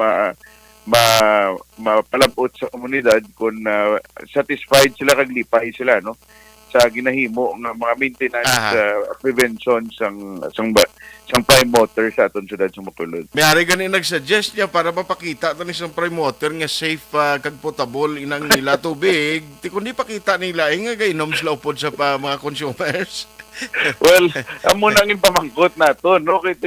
mapalabot sa komunidad kung satisfied sila kag lipay sila no sa ginahimo nga mga maintenance prevention sang prime water sa aton syudad sa Bacolod. May ari gani nagsuggest niya para mapakita ta ni sang prime water nga safe kag potable inang nila tubig ti kundi pakita nila nga gainom sila upod sa mga consumers. Well, amo nang pamangkot nato no kay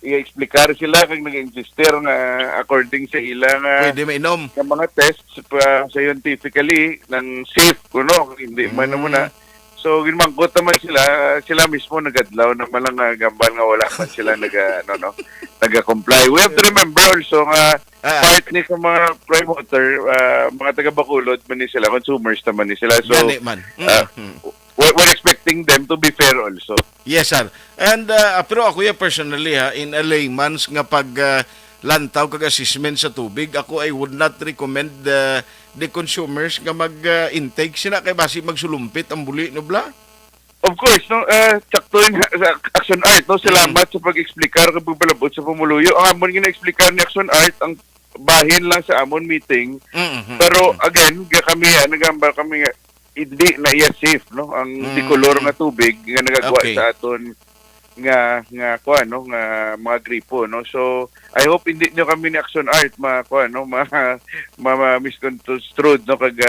i-explicar sila kag nag-insister nga according sa ilang pwede mainom nga mga tests scientifically ng safe kuno hindi man mo na so ginmangkot naman sila mismo nagadlaw na malang gambal nga wala man sila naga-comply. We have to remember also nga part ni sa mga prime water mga taga Bacolod man ni sila consumers naman ni sila so we're expecting them to be fair also. Yes, sir. And pero ako personally in a layman's nga pag lantaw kag assessment sa tubig, ako I would not recommend the consumers nga mag-intake sila kay basi magsulumpit ang buli no bla. Of course, no, sakto rin sa Action Art, no, salamat sa pag-explicar kag pagbalabot sa pumuluyo. Ang amon gina-explicar ni Action Art ang bahin lang sa amon meeting. Pero again, kami nagambal kami nga hindi na iya safe no ang dikolor nga tubig nga nagagawa sa aton nga mga gripo no so I hope hindi nyo kami ni Action Art misconstrued no kag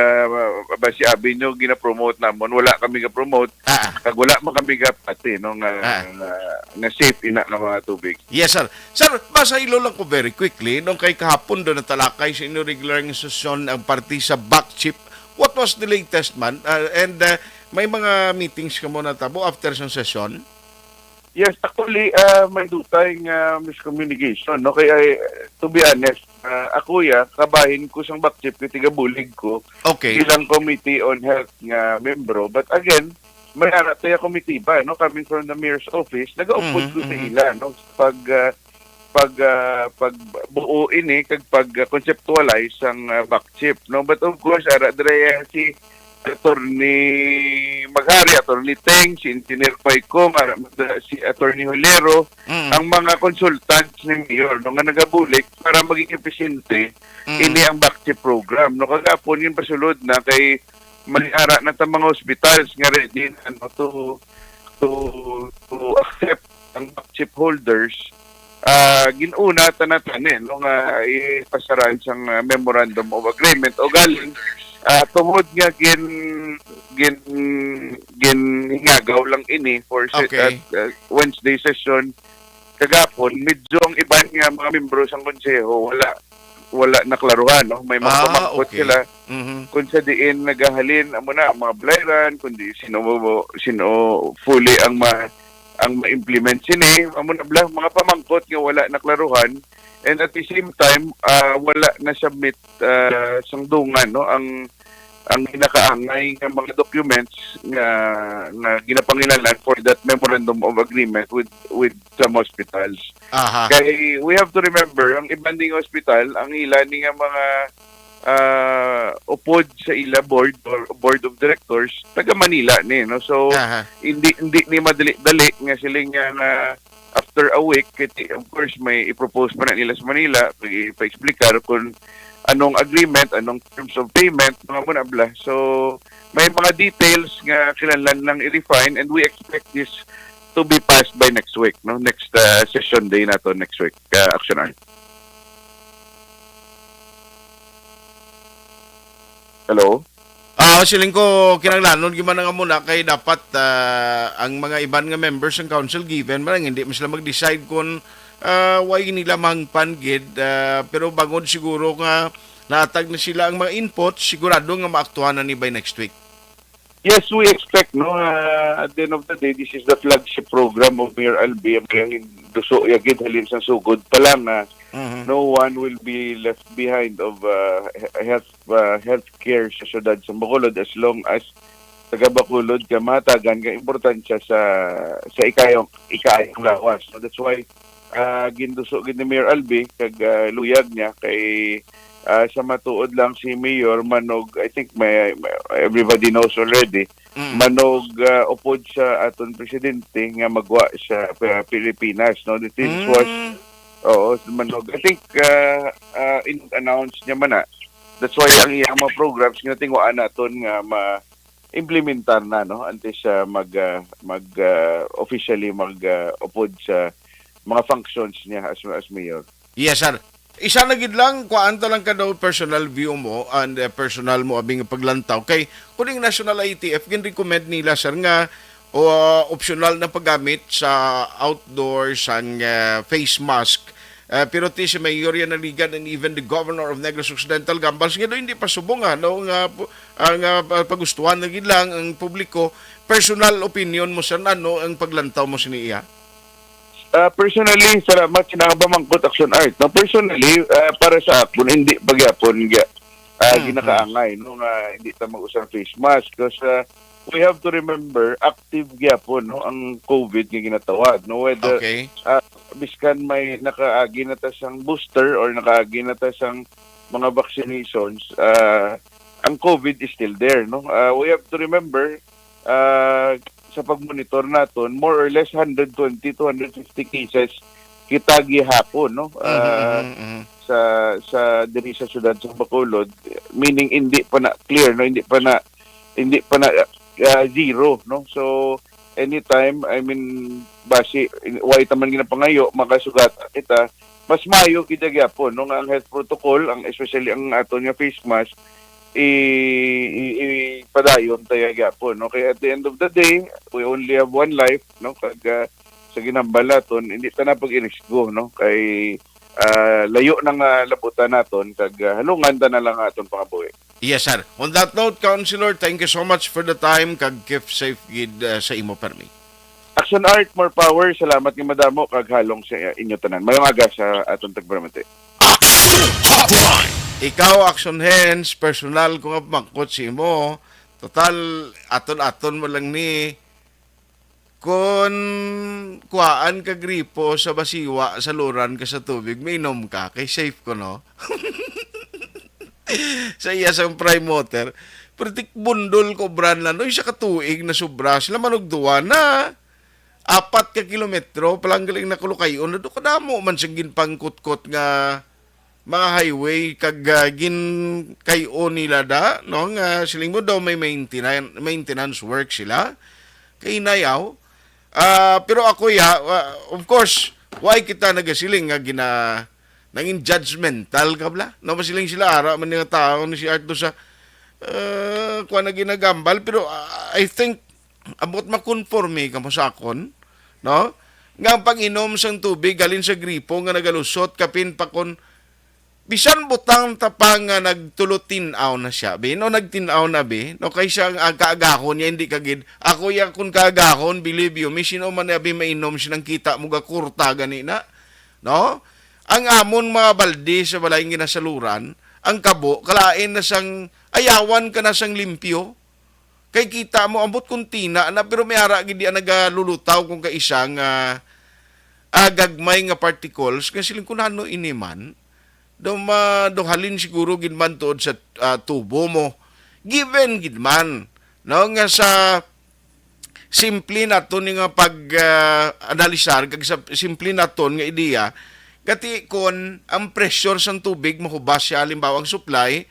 basi abi nyo gina-promote namon wala kami ga-promote kag wala man kami gapati no nga safe ina nga mga tubig. Yes sir. Sir, basa ilo lang ko very quickly nung kay kahapon do natalakay sa inyo regular nga sesyon ang party sa back chip. What was the latest man? And may mga meetings ka mo natabo after sa session? Yes, actually, may dutay miscommunication. No? Kaya, to be honest, ako kabahin ko sang backchip, tigabulig ko bilang Committee on Health nga membro. But again, may arataya committee ba, no? Coming from the Mayor's Office, nag-upod ko sa ila. No? Pag buo ini kag pag conceptualize ang backchip no but of course si Attorney Maghari, Attorney Teng, si Engineer Paikong, si Attorney Holero, ang mga consultants ni Mayor no, nga nagabulik para maging efficiente ini ang backcheck program. No, kagapon yung pasulod na kay maniara na ta mga hospitals nga ready ano, to accept ang backcheck holders. Ginuna tanatanin no, nga ipasaran sang memorandum of agreement o galing tungod nga hingagaw lang ini for Wednesday session kagapon medyo ang iban nga mga membro sang konseho wala naklaruhan no, may mga pamangkot sila kung sa diin nagahalin amo na ang mga blayran kundi sino fully ang ma-implement sini amo na bla mga pamangkot nga wala naklaruhan. And at the same time, wala na submit sang dungan no ang ginakaangay ng mga documents na ginapangilalan for that memorandum of agreement with some hospitals. Kay we have to remember ang ibanding hospital ang ila ni nga mga upod sa ila board of directors taga Manila ni no. So hindi ni madali-dali nga sila nga after a week, of course, may i-propose pa na nila sa Manila, ipa-explicar kung anong agreement, anong terms of payment, mga muna bla. So, may mga details nga kailangan lang i-refine and we expect this to be passed by next week, no? Next session day na to next week, Action Art. Hello? Siling ko kinanglanon gimana nga muna kay dapat ang mga iban nga members ng council given man hindi sila mag-decide kung why nila mangpangid pero bangod siguro nga natag na sila ang mga input sigurado nga maaktuhan na ni by next week. Yes, we expect no at the end of the day this is the flagship program of Mayor Albi ang duso yagid halin sa sugod pa lang na no one will be left behind of healthcare sa syudad sa Bacolod as long as taga Bacolod ka matagan ka importansya sa ikayong lawas. So that's why ginduso gid ni Mayor Albi kag luyag niya kay sa matuod lang si Mayor Manog, I think may everybody knows already, Manog upod sa aton presidente nga magwa sa Pilipinas. No, this was Manog. I think in-announce niya man na. That's why ang iyang mga programs nga tingwaan naton nga ma-implementar na no antes siya officially upod sa mga functions niya as mayor. Yes, sir. Isa na gid lang kuanto lang ka daw personal view mo and personal mo abing paglantaw kay kuning national ITF gin-recommend nila sir nga optional na paggamit sa outdoors ang face mask. Pero ti si Mayor yan naligan and even the Governor of Negros Occidental Gambals nga hindi pa subong no nga ang pagustuhan na gid lang ang publiko. Personal opinion mo sir ano ang paglantaw mo siniya? Personally, salamat kinabamangkot Action Art. No, personally, para sa akon, hindi pagyapon ginakaangay. No, hindi ta mag-usang face mask. Because we have to remember, active gyapon no, ang COVID nga ginatawag. No, whether biskan may nakaagi na ta sang booster or nakaagi na ta sang mga vaccinations, ang COVID is still there. No, we have to remember, sa pagmonitor naton more or less 120 to 150 cases kita gihapon no sa diri sa syudad sa Bacolod, meaning hindi pa na clear no, hindi pa na zero no. So anytime, I mean basi way taman ginapangayo makasugat kita mas mayo kita gyapon no nga ang health protocol ang especially ang aton nga face mask padayon tayo gyapon no. Kaya at the end of the day we only have one life no kag sa ginambalaton hindi ta na pag-irisgo no kay layo nang labutan naton kag halungan ta na lang aton pangabuhi. Yes sir. On that note, Councilor, thank you so much for the time kag keep safe gid sa imo permi. Action Art, more power. Salamat ni madamo kag halong sa inyo tanan. Mayong aga sa aton tagparamate. Ikaw, Action Hands, personal ko nga pamangkot si mo. Total, aton mo lang ni kung kuhaan ka gripo sa basiwa, sa luran ka sa tubig, may inom ka, kay safe ko, no? Sa iya sa prime water. Pertik bundol ko brand lang, no? Isa katuig na sobra, sila manugduwa na 4 ka kilometro, palang galing na kulukayon, na doon kadamo man siyang ginpangkot-kot nga mga highway, kag gin kayo nila da, no? Nga siling mo daw may maintenance work sila, kay nayaw. Pero ako of course, why kita nagasiling nga nanging judgmental ka bla? No, masiling sila ara man nga tao ni si Arto sa kuha na ginagambal, pero I think abot makonforme ka mo sa akon, no? Nga ang pag-inom sang tubig galin sa gripo nga nagalusot kapin pa kon bisan butang tapang nga nagtulot-tinaw na siya, be, no, nagtinaw na, be, no, kay siya ang kaagahon niya, hindi kagid, ako yan kung kaagahon, believe you, may sino man na, be, mainom siya ng kita mo gakurta ganina, no, ang amon mga balde sa balay ginasaluran, ang kabo, kalain na sang, ayawan ka na sang limpyo, kay kita mo, ambot kuntina, na, pero may ara, hindi nagalulutaw kung kaisang, agagmay nga particles, kasi siling kunano iniman, dohalin siguro ginman tuod sa tubo mo. Given gidman, no, nga sa simple naton nga pag-analisar, kag sa simple naton nga ideya, kati kon ang pressure sang tubig mahubas siya halimbawa ang supply,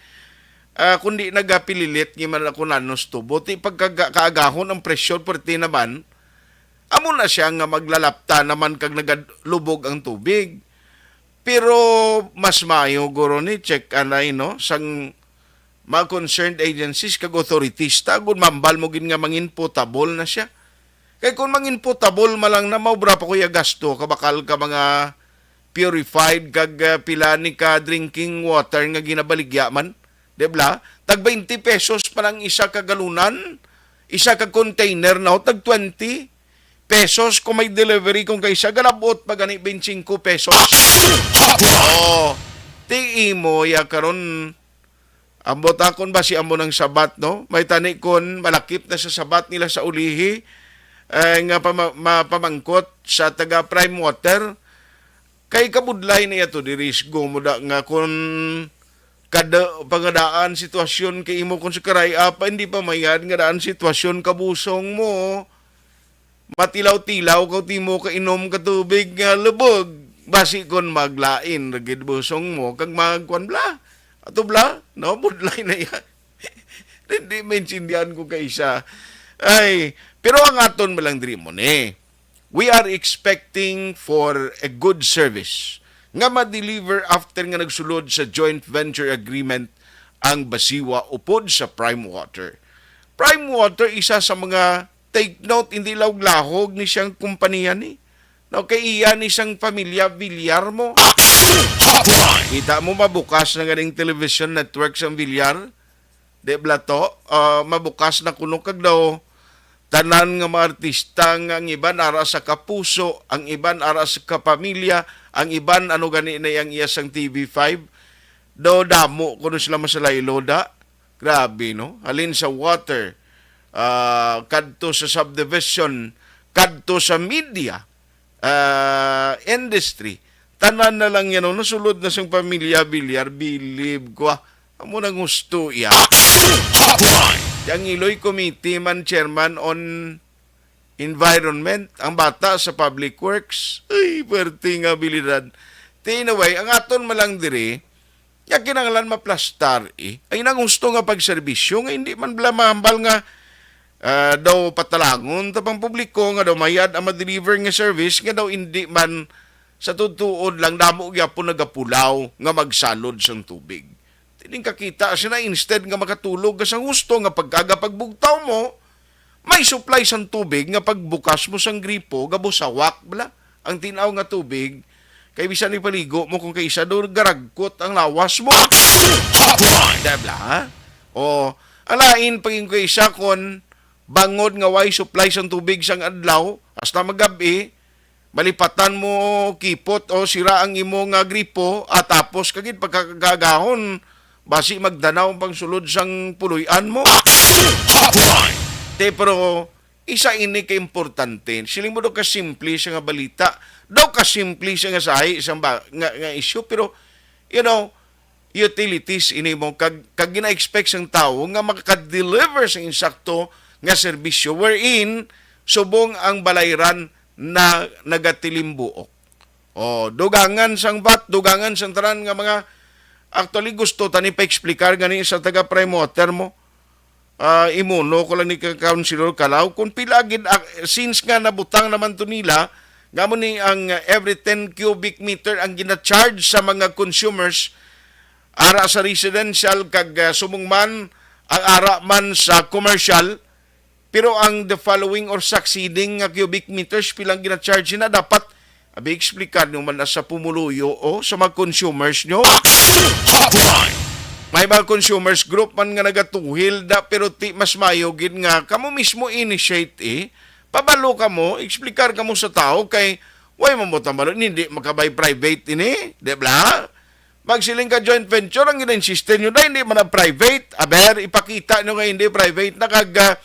kundi nagapililit nga man ako nanos tubo, ti pagkaagahon ang pressure perti naman, amo na siya nga maglalapta naman kag nagalubog ang tubig. Pero mas maayo guro ni check anay no sang mga concerned agencies kag authorities tagod mambal mo gin nga mangin potable na siya. Kay kung mangin potable malang na maubra pa kuya gasto kabakal ka mga purified kag pilani ka drinking water nga ginabaligya man, debla? Tag 20 pesos pa lang isa ka galunan, isa ka container na tag 20 pesos kung may delivery kung kaysa galabot pa gani 25 pesos. Oh, tii mo ya karon ambot akon ba si amo ng sabat no? May tani kon malakip na sa sabat nila sa ulihi nga mapamangkot sa taga Prime Water. Kay kabudlay na yato dirisgo mo da nga kun kada pangadaan sitwasyon kay imo kun sa karay apa hindi pa mayad nga daan sitwasyon kabusong mo. Matilaw-tilaw ko ti mo kainom ka tubig nga lubog. Basi kon maglain ragid busong mo kag magkuan bla. Ato bla, no budlay na yan. Hindi maintindihan ko kaysa. Ay, pero ang aton malang diri mo ni. We are expecting for a good service nga ma-deliver after nga nagsulod sa joint venture agreement ang Basiwa upod sa Prime Water. Prime Water isa sa mga take note, hindi lahog ni siyang kumpanya ni. No, kay iya ni siyang pamilya, Villar mo. Kita mo mabukas na ganing television network sa Villar. De blato, mabukas na kuno kag daw. Tanan nga mga artista nga ang iban ara sa kapuso, ang iban ara sa kapamilya, ang iban ano gani na yang iya sang TV5. Do damo kuno sila masalaylo da. Grabe no. Halin sa water. Kadto sa subdivision, kadto sa media industry, tanan na lang yan, nasulod na siyang pamilya Villar, believe ko, amo nang gusto iya. Yang Iloy Committee man chairman on environment, ang bata sa public works, ay, perti nga abilidad. Tinaway, ang aton malang diri, ya kinanglan maplastar ay nang gusto nga pagserbisyo, nga hindi man bala mahambal nga daw patalangon tapang publiko nga daw mayad ang ma-deliver nga service nga daw hindi man sa tutuod lang damo gyapon nagapulaw nga magsalod sang tubig. Tining kakita siya na instead nga makatulog ka sa gusto nga pagkaga pagbugtaw mo may supply sang tubig nga pagbukas mo sang gripo gabusawak bala ang tinaw nga tubig kay bisan ni paligo mo kung kaysa do garagkot ang lawas mo. Debla ha? O alain paging kaysa kon bangod nga way supply sang tubig sang adlaw hasta magabi malipatan mo kipot o sira ang imo nga gripo at tapos kagid pagkagagahon basi magdanaw pang sulod sang puloy-an mo. Pero isa ini ka importante siling mo daw ka simple siya nga balita daw ka simple siya nga sahi isang nga issue pero you know utilities ini mo kag gina-expect sang tao nga makaka-deliver sa insakto nga serbisyo wherein subong ang balayran na nagatilimbuok. O dugangan sang VAT, dugangan sang tanan nga mga actually gusto tani pa explicar gani sa taga promoter mo. Imuno ko lang ni ka-councilor Kalaw kung pila gid since nga nabutang naman to nila nga mo ni ang every 10 cubic meter ang gina-charge sa mga consumers ara sa residential kag sumungman ang ara man sa commercial, pero ang the following or succeeding nga cubic meters pilang gina-charge na dapat abi explicar nyo man na sa pumuluyo o sa mga consumers nyo. May mga consumers group man nga nagatuhil da pero ti mas mayo gid nga kamo mismo initiate pabalo ka mo, explicar ka mo sa tao kay way mo tambalo hindi makabay private ini, di ba? Magsiling ka joint venture ang gina-insiste nyo na hindi man na private. Aber, ipakita nyo nga hindi private na kag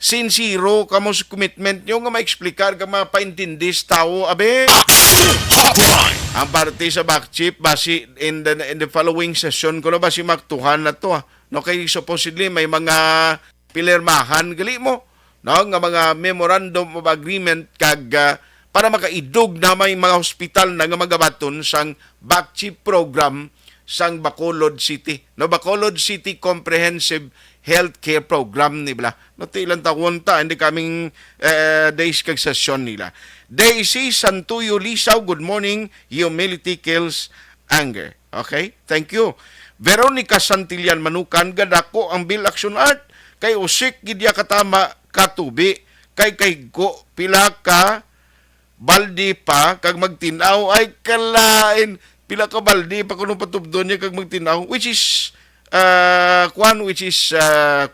sincero ka mo sa commitment nyo nga ma-explicar ka mapaintindi sa tao. Aber, ang parte sa backchip basi in the following session ko na basi maktuhan na to. No, kay supposedly may mga pilirmahan gali mo. No, nga mga memorandum of agreement kag para makaidog na may mga hospital na nga magabaton sang backchip program sang Bacolod City. No, Bacolod City Comprehensive Healthcare Program nila. No, ilang taon ta, hindi kaming days kag session nila. Daisy Santuyo Lisaw, good morning. Humility kills anger. Okay, thank you. Veronica Santillan Manukan, gadako ang Bill Action Art. Kay usik gidya katama katubi. Kay go pila ka baldi pa kag magtinaw ay kalain pila ka baldi pa kuno patubdon niya kag magtinaw which is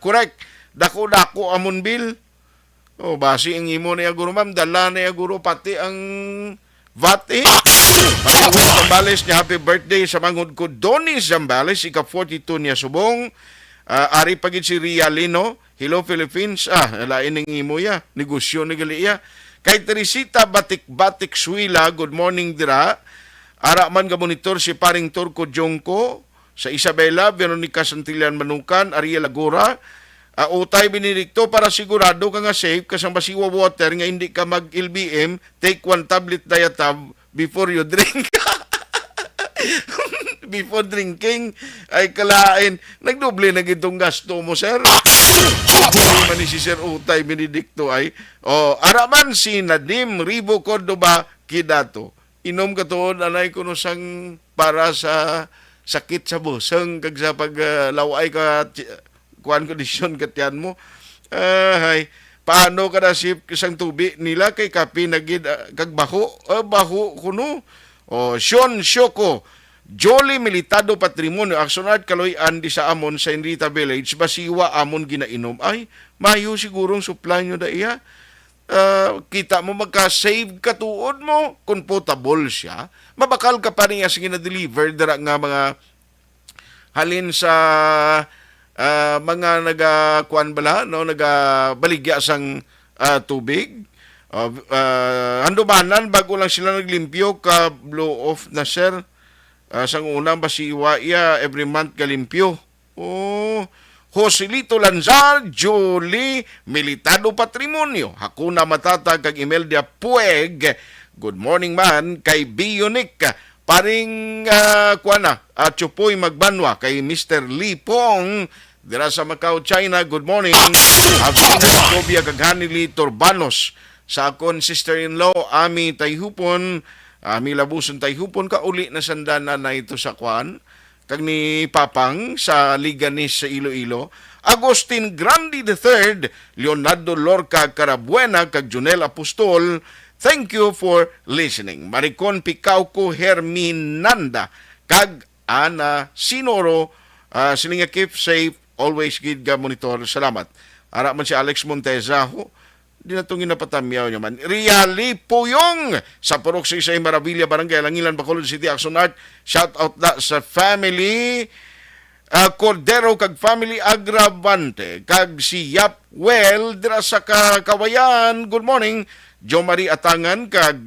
correct dako amon bill o basi ang imo na guro ma'am dala na guro pati ang VAT Pagkawin Zambales niya happy birthday sa mangod ko Donnie Zambales ika 42 niya subong ari pagid si Ria Lino hello Philippines lain ning imo ya negosyo ni gali ya. Kay Teresita Batik Suila, good morning dira. Ara man ga monitor si paring Turco Jongko sa Isabela, Veronica Santillan Manukan, Ariel Agora. Utay Benedicto para sigurado ka nga safe kasang basiwa water nga hindi ka mag-LBM, take 1 tablet diatab before you drink. Before drinking ay kalain nagdoble na gitong gasto mo sir. Man ni si Sir Utay Benedicto ay araman si Nadim Ribo Cordoba Kidato. Inom ka tuod anay kuno sang para sa sakit sa busang kag sa paglaway ka kuan kondisyon katyan mo. Paano ka na sip isang tubi nila kay kapi nagid kag baho kuno. Sean Shoko Jolly Militado Patrimonio Aksonad Kaloy-an di sa amon sa Enrita Village basiwa amon ginainom ay mayo sigurong supply nyo da iya kita mo magka-save katuod mo kung potable siya mabakal ka pa niya sa gina-deliver dara nga mga halin sa mga nagakuan bala no nagabaligya sang tubig handumanan bago lang sila naglimpyo ka blow off na sir. Sang unang basiwa iya every month kalimpyo. Joselito Lanzar, Julie Militado Patrimonio. Hakuna Matata kag Imelda Pueg. Good morning man kay Bionic. Paring Chupoy Magbanwa kay Mr. Lee Pong. Dira sa Macau, China. Good morning. Abdina Kobia kag Hanili Torbanos. Sa akon sister-in-law Ami Tayhupon. Milabuson tayo hupon ka uli na sandana na ito sa kwan kag ni Papang sa Liganis sa Iloilo. Agustin Grandi III, Leonardo Lorca Carabuena kag Junel Apostol. Thank you for listening. Maricon Picauco Herminanda kag Ana Sinoro. Silinga keep safe, always gid ga monitor. Salamat. Ara man si Alex Montezaho. Di na itong ginapatamyaw niya man. Riali Puyong sa Purok sa Isay Maravilla, Barangay Langilan, Bacolod City, Action Art. Shout out na sa family Cordero kag family Agravante. Kag si Yap Well, dira sa Kawayan. Good morning. Jo Marie Atangan kag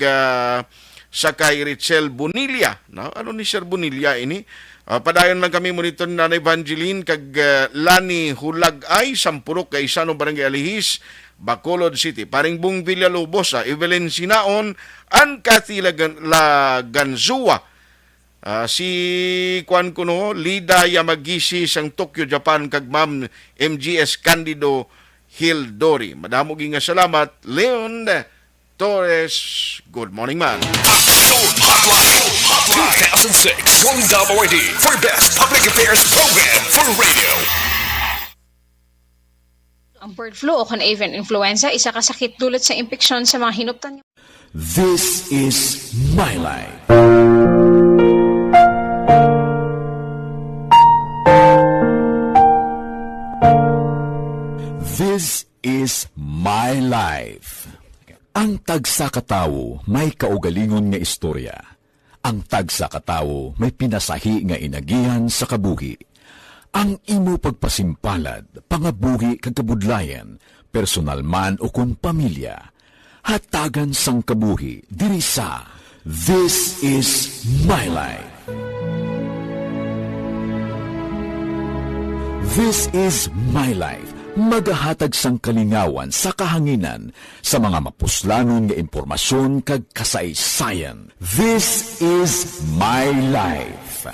sa kay Richel Bonilla. No? Ano ni Sir Bonilla ini? Padayon lang kami monitor ni Nanay Evangeline kag Lani Hulagay, Sampurok kay Sanong Barangay Alihis, Bacolod City. Paring Bung Villalobos, Evelyn Sinaon, Ann Cathy Laganzua, si Kwan Kuno, Lida Yamagisi sang Tokyo, Japan, kag Ma'am MGS Candido Hildori. Madamo nga salamat, Leon Torres. Good morning, man. Hotline 2006 1WID for Best Public Affairs Program for Radio. Ang bird flu o avian influenza, isa ka sakit dulot sa impeksyon sa mga hinuptan. This is My Life. This is My Life. Ang tagsakatawo may kaugalingon nga istorya. Ang tagsakatawo may pinasahi nga inagihan sa kabuhi. Ang imo pagpasimpalad, pangabuhi kag kabudlayan, personal man o kung pamilya, hatagan sang kabuhi diri sa This is My Life. This is My Life. Magahatag sang kalingawan sa kahanginan sa mga mapuslanon nga impormasyon kag kasaysayan. This is My Life.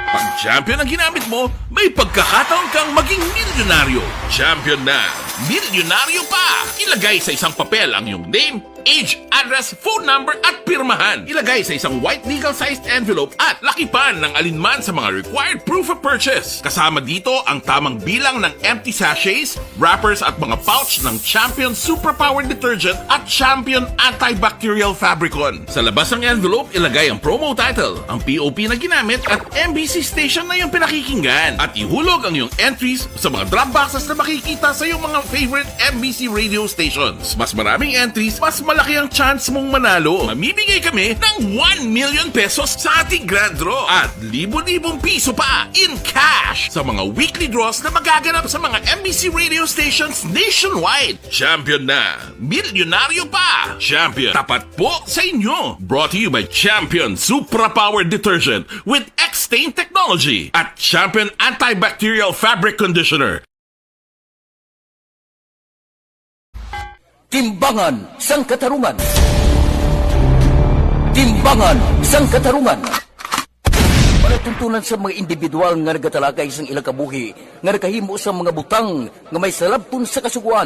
Pag champion ang ginamit mo, may pagkakataon kang maging milyonaryo. Champion na, milyonaryo pa! Ilagay sa isang papel ang iyong name, age, address, phone number at pirmahan. Ilagay sa isang white legal-sized envelope at lakipan ng alinman sa mga required proof of purchase. Kasama dito ang tamang bilang ng empty sachets, wrappers at mga pouch ng Champion Superpower Detergent at Champion Antibacterial Fabricon. Sa labas ng envelope, ilagay ang promo title, ang POP na ginamit at MBC station na yung pinakikinggan. At ihulog ang iyong entries sa mga drop boxes na makikita sa iyong mga favorite MBC radio stations. Mas maraming entries, mas malaki ang chance mong manalo. Mamimigay kami ng 1 million pesos sa ating grand draw at libo-libong piso pa in cash sa mga weekly draws na magaganap sa mga MBC radio stations nationwide. Champion na, milyonaryo pa. Champion, tapat po sa inyo. Brought to you by Champion Superpower Detergent with X-Stain Technology at Champion Antibacterial Fabric Conditioner. Timbangan sang katarungan. Timbangan sang katarungan. Panatuntunan sa mga individual nga nagatalakay sang ilang kabuhi nga nakahimo sa mga butang nga may salabton sa kasuguan.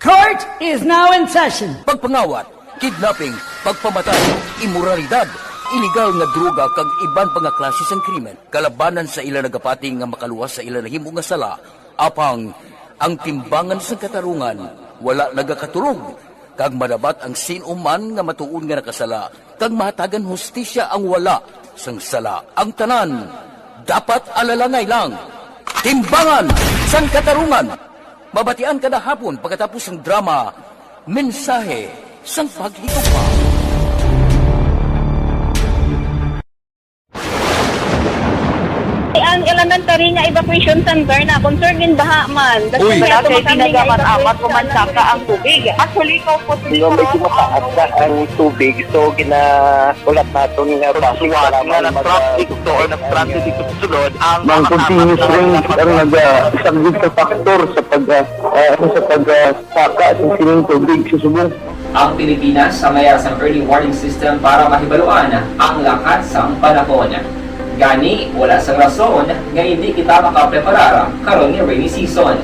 Court is now in session. Pagpangawat, kidnapping, pagpamatay, imoralidad, illegal nga droga kag iban pa nga klase sang krimen. Kalabanan sa ilang nagapati nga makaluwas sa ilang nahimo nga sala. Apang ang timbangan sang katarungan wala nagakatulog, kag madabat ang sinuman nga matuon nga nakasala, kag mahatagan hustisya ang wala sang sala. Ang tanan, dapat alalangay lang. Timbangan sang katarungan. Mabatian kada hapon pagkatapos ng drama, mensahe sang paghigugma. Ang elementary nga evacuation center na concern din baha man. Uy, kasi pinagamat-amat kumansaka ang tubig. Actually, ko po Yung medyo mataas na ang tubig, so ginaulat natin nga basuhan nga nag-traffic to or nag-traffic dito sa sulod. Ang continuous rain ang nag-isang sa factor sa pagsaka at sining tubig sa subong. Ang Pilipinas sa mayroon sa early warning system para mahibaluan ang lakas ng panahon. Gani, wala sa rason nga hindi kita makapreparar karon ni rainy season.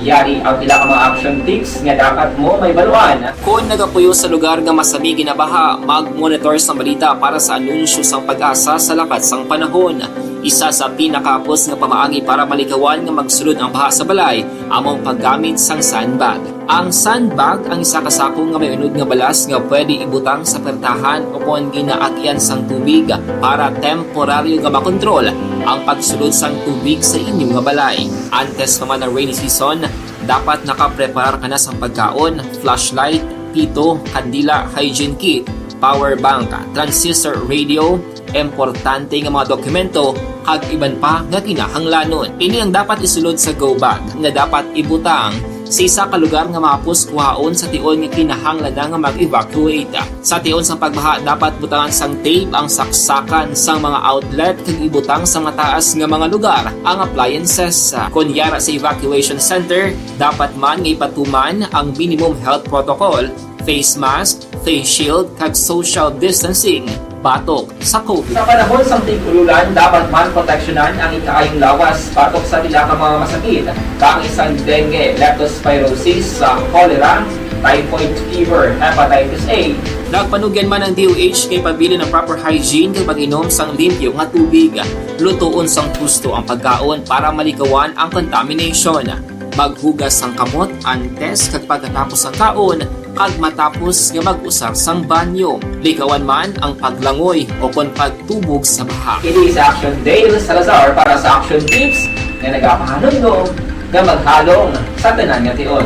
Yari ang pila ka mga action tips nga dapat mo may baluan. Kung nagapuyo sa lugar nga masabi ginabaha, mag-monitor sa balita para sa anunsyo sang pag-asa sa lakas sang panahon. Isa sa pinakapos nga pamaagi para malikawan nga magsulod ang baha sa balay, among paggamit sang sandbag. Ang sandbag ang isa kasakong nga may unod nga balas nga pwede ibutang sa pertahan upon ginaagyan sang tubig para temporaryo nga makontrol ang pagsulod sang tubig sa inyong nga balay. Antes naman ng rainy season, dapat nakapreparar ka na sang pagkaon, flashlight, pito, kandila, hygiene kit, power bank, transistor radio, importante nga mga dokumento, kag iban pa nga kinahanglanon. Ini ang dapat isulod sa go bag nga dapat ibutang sa isa ka lugar nga mapus kuhaon sa tion nga kinahanglan nga mag-evacuate. Sa tion sang pagbaha dapat butangan sang tape ang saksakan sang mga outlet kag ibutang sa mga taas nga mga lugar ang appliances. Kunyara sa evacuation center, dapat man nga ipatuman ang minimum health protocol, face mask, face shield kag social distancing batok sa COVID. Sa panahon sa tigululan, dapat man proteksyonan ang ikaayong lawas batok sa nila ka mga masakit, kang isang dengue, leptospirosis, cholera, typhoid fever, hepatitis A. Nagpanugyan man ang DOH kay pabili ng proper hygiene kay pag-inom sang limpyo nga tubig. Lutuon sang gusto ang pagkaon para malikawan ang contamination. Maghugas sang kamot antes kag pagkatapos ang kaon kag matapos nga mag-usar sang banyo. Likawan man ang paglangoy o kon pagtubog sa baha. It is Action Dale Salazar para sa Action Tips na nagapahanong nga maghalong sa tanan nga tion.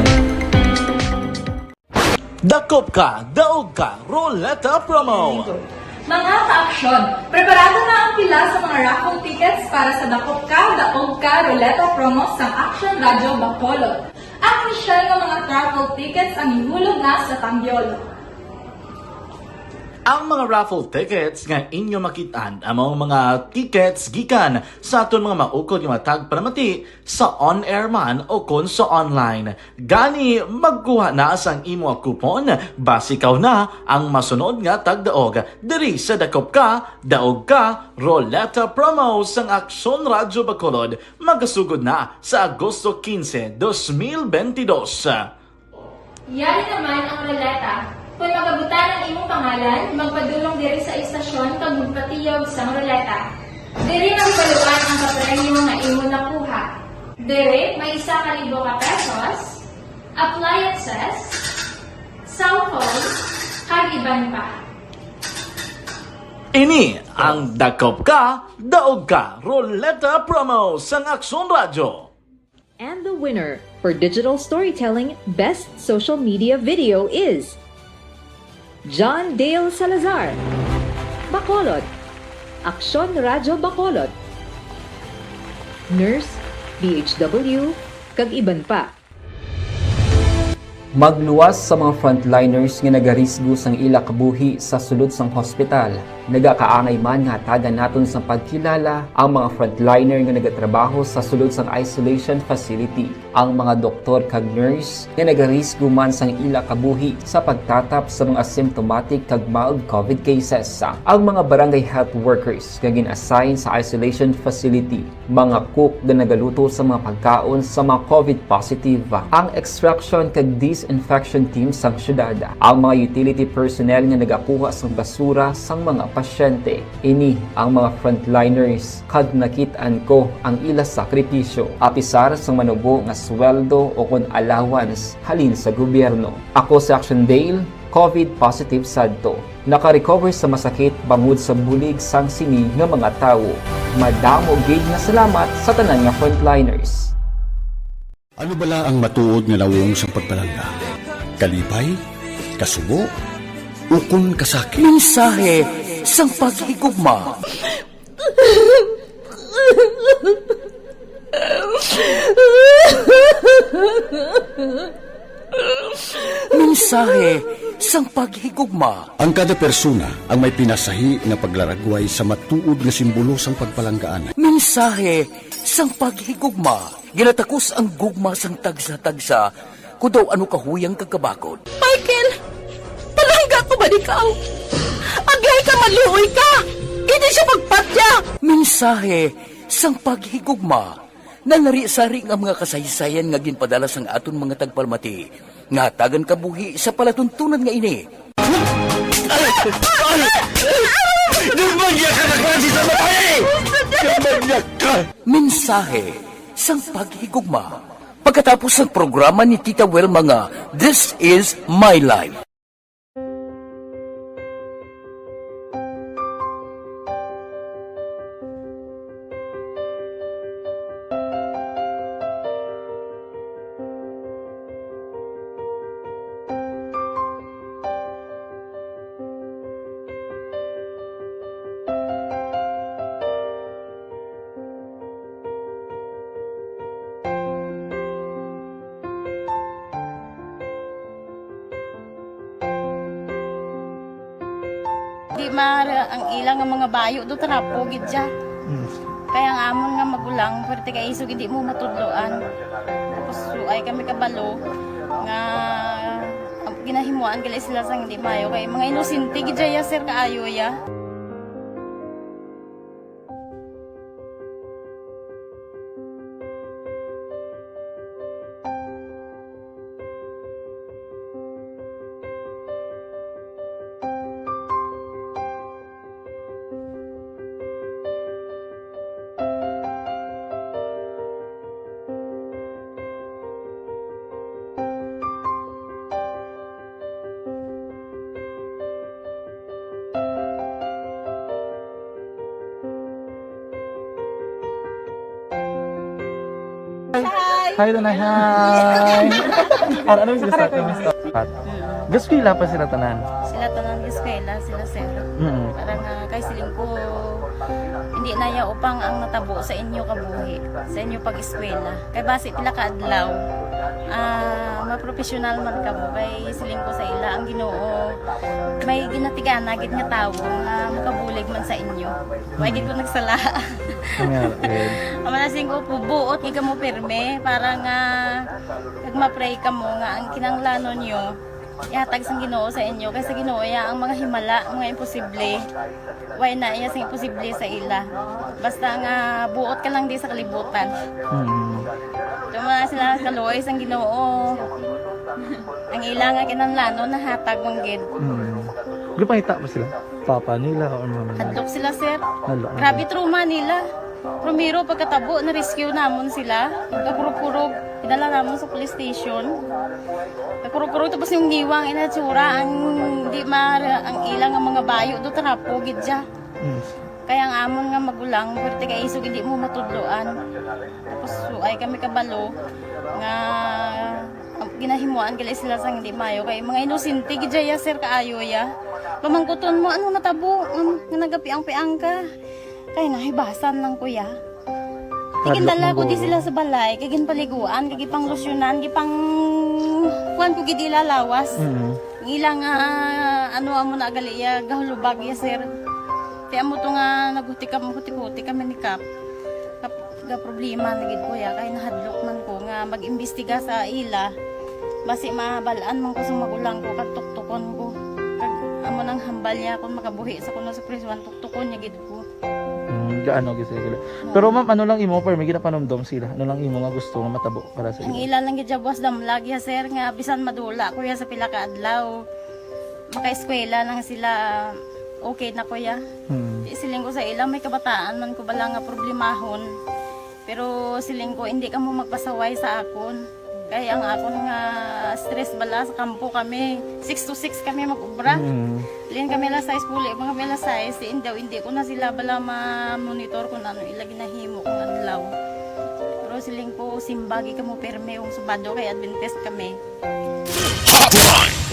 Dakop ka, daog ka, Roleta Promo. Mga ka-aksyon, preparado na ang pila sa mga raffle tickets para sa Dakop Ka, Daog Ka, Roleta Promo sa Action Radio Bacolod. Ang inisyal ng mga raffle tickets ang ihulog na sa Tambiolo. Ang mga raffle tickets nga inyo makitaan among mga tickets gikan sa aton mga maukod nga matag paramati sa on-air man o kon sa online. Gani magkuha na sang imo coupon base ikaw na ang masunod nga tagdaog diri sa Dakop Ka, Daog Ka, Roleta Promo sang Aksyon Radyo Bacolod magasugod na sa Agosto 15, 2022. Yari naman ang roleta. Kung magabutan ang imong pangalan, magpadulong diri sa istasyon kag magpatiyog sa roleta. Diri magpaluan ang kapremyo nga imo nakuha. Diri may 1,000 ka pesos, appliances, cellphone, kag iban pa. Ini ang Dakop Ka, Daog Ka, Roleta Promo sang Aksyon Radyo. And the winner for Digital Storytelling Best Social Media Video is John Dale Salazar, Bacolod, Aksyon Radyo Bacolod, Nurse, DHW, kag iban pa. Magluwas sa mga frontliners nga nagarisgo sang ila kabuhi sa sulod sang hospital. Nagakaangay man nga tagan naton sa pagkilala ang mga frontliner nga nagatrabaho sa sulod sang isolation facility. Ang mga doktor kag nurse nga nagarisgo man sang ila kabuhi sa pagtatap sa mga asymptomatic kag mild COVID cases. Ang mga barangay health workers nga gin-assign sa isolation facility, mga cook nga nagaluto sa mga pagkaon sa mga COVID positive. Ang extraction kag disinfection team sang syudad, ang mga utility personnel nga nagakuha sang basura sang mga pasyente. Ini ang mga frontliners kag nakitaan ko ang ila sakripisyo apisar sang manubo nga sweldo o kon allowance halin sa gobyerno. Ako si Action Dale, COVID positive sadto. Naka-recover sa masakit bangod sa bulig sang sini nga mga tawo. Madamo gid nga salamat sa tanan nga frontliners. Ano bala ang matuod nga lawong sa pagpalangga? Kalipay? Kasubo? Ukon kasakit? Mensahe sang paghigugma. Mensahe sang paghigugma. Ang kada persona ang may pinasahi nga paglaragway sa matuod nga simbolo sang pagpalanggaan. Mensahe sang paghigugma. Ginatakos ang gugma sang tagsa-tagsa kung daw ano kahuyang kagkabakod. Michael! Palangga ko ba ikaw? Agay ka, maluoy ka! Hindi siya magpatya! Mensahe sang paghigugma. Nalari-sari ang mga kasaysayan nga ginpadala sang aton mga tagpalmati. Nga tagan kabuhi sa palatuntunan nga ini. Dumagya ka na klase sa matay! Dumagya ka! Mensahe sang paghigugma. Pagkatapos ng programa ni Tita Welma nga, This is My Life. hindi ang ilang nga mga bayo do trapo gid siya. Kaya ang amon nga magulang perti kay isog hindi mo matudloan. Tapos ay kami kabalo nga ginahimuan gali sila sang hindi mayo kay mga inosente gid ya sir kaayo ya. Hi, Tanay. Hi. Ano yung sila sa Gas ko pa sila tanan. Sila tanan sa eskwela, sila sir. Parang kay siling ko hindi na ya upang ang natabo sa inyo kabuhi, sa inyo pag-eskwela. Kay base pila ka adlaw. Maprofessional man ka mo kay siling ko sa ila ang Ginoo. May ginatigan gid nga tawo nga makabulig man sa inyo. Way gid ko nagsala. Amanasin ko po buot kay mo pirme para nga kag ma-pray ka mo nga ang kinanglanon nyo ihatag sang Ginoo sa inyo kay sa Ginoo ya ang mga himala, mga imposible. Way na iya sing imposible sa ila. Basta nga buot ka lang di sa kalibutan. Tuma sila kaluoy sang Ginoo. Ang ila nga kinanglanon nahatag mong gid. Lupahita ba sila? Papa nila o mama nila? Hadlok sila sir. Hadlok. Grabe trauma nila. Primero pagkatabo na rescue namon sila. Nagkurog-kurog, idala namon sa police station. Nagkurog-kurog tapos yung giwang inatsura ang di ang ilang nga mga bayo do trapo gid siya. Kaya ang amon nga magulang perti kay isog hindi mo matudloan. Tapos ay kami kabalo nga ginahimuan gali sila sang hindi mayo kay mga inosente gid ya sir kaayo ya. Pamangkuton mo ano natabo nga nagapiang-piang ka. Kay nahibasan lang kuya. Kagindala ko di sila sa balay, kagin paliguan, kagi pang losyonan, gi pang kuan ko gid ilalawas. Ilang ano amo na gali ya gahulubag ya sir. Kaya mo to nga naghuti kami ni Kap. Ga problema na gid kuya kay nahadlok man ko nga mag-imbestiga sa ila. Basi mabalaan man ko sa magulang ko kag tuktukon ko. Kag amo nang hambal niya kun makabuhi sa kuno sa prison tuktukon niya gid ko. Gaano gid sila. Pero ma'am, ano lang imo per may ginapanomdom sila? Ano lang imo nga gusto nga matabo para sa Ang ila? ila lang gid jabwas damlag ya sir nga bisan madula kuya sa pila ka adlaw. Maka-eskwela lang sila okay na kuya. Siling ko sa ila may kabataan man ko bala nga problemahon. Pero siling ko hindi ka mo magpasaway sa akon. Kaya ang akon nga stress bala sa kampo kami. 6 to 6 kami mag-ubra. Lin kami la size puli, mga kami la size. Hindi ko na sila bala ma-monitor kung ano ila ginahimo kung adlaw. Pero siling ko simbagi ka mo perme yung subado kay Adventist kami.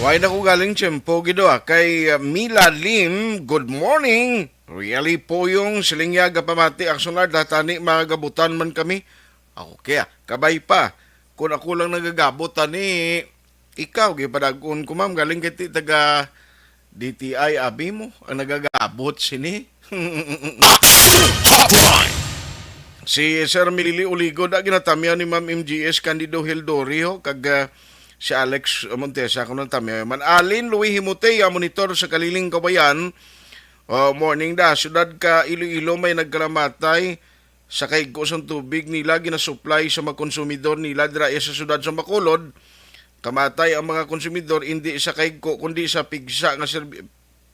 Why na ko galing tiyempo gido kay Mila Lim, good morning. Really po yung silingyaga pamati aksunar datani mga gabutan man kami. Ako kaya kabay pa. Kung ako lang nagagabutan ni ikaw gipadagon ko ma'am galing kay taga DTI abi mo ang nagagabot sini. Si Sir Milili Uligo da ginatamihan ni Ma'am MGS Candido Hildorio kag si Alex Montesa kuno tamihan man Alin Louis Himotey monitor sa Kaliling Kabayan. Morning da syudad ka Iloilo may nagkalamatay sa kaigko sa tubig nila ginasupply sa mga konsumidor nila dira sa syudad sa Bacolod. Kamatay ang mga konsumidor hindi sa kaigko kundi sa pigsa nga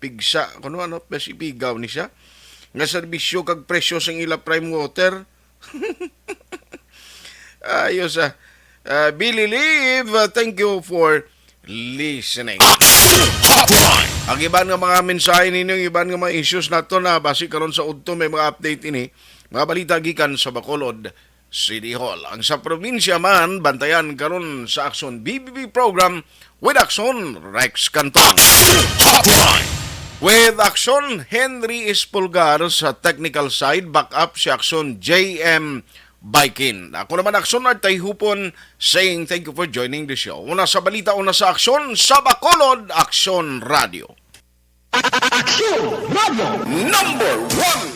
pigsa kuno ano basi pigaw ni siya nga serbisyo kag presyo sang ila prime water. Ayos Billy Live, thank you for listening. Ang iban nga mga mensahe ninyo, iban nga mga issues nato na basi karon sa udto may mga update ini, mga balita gikan sa Bacolod City Hall. Ang sa probinsya man, bantayan karon sa Aksyon BBB program with Aksyon Rex Cantong. With Aksyon Henry Espulgar sa technical side, back up si Aksyon JM Baikin. Ako naman Aksyon Artay Hupon saying thank you for joining the show. Una sa balita, una sa Aksyon sa Bacolod, Aksyon Radio. Number 1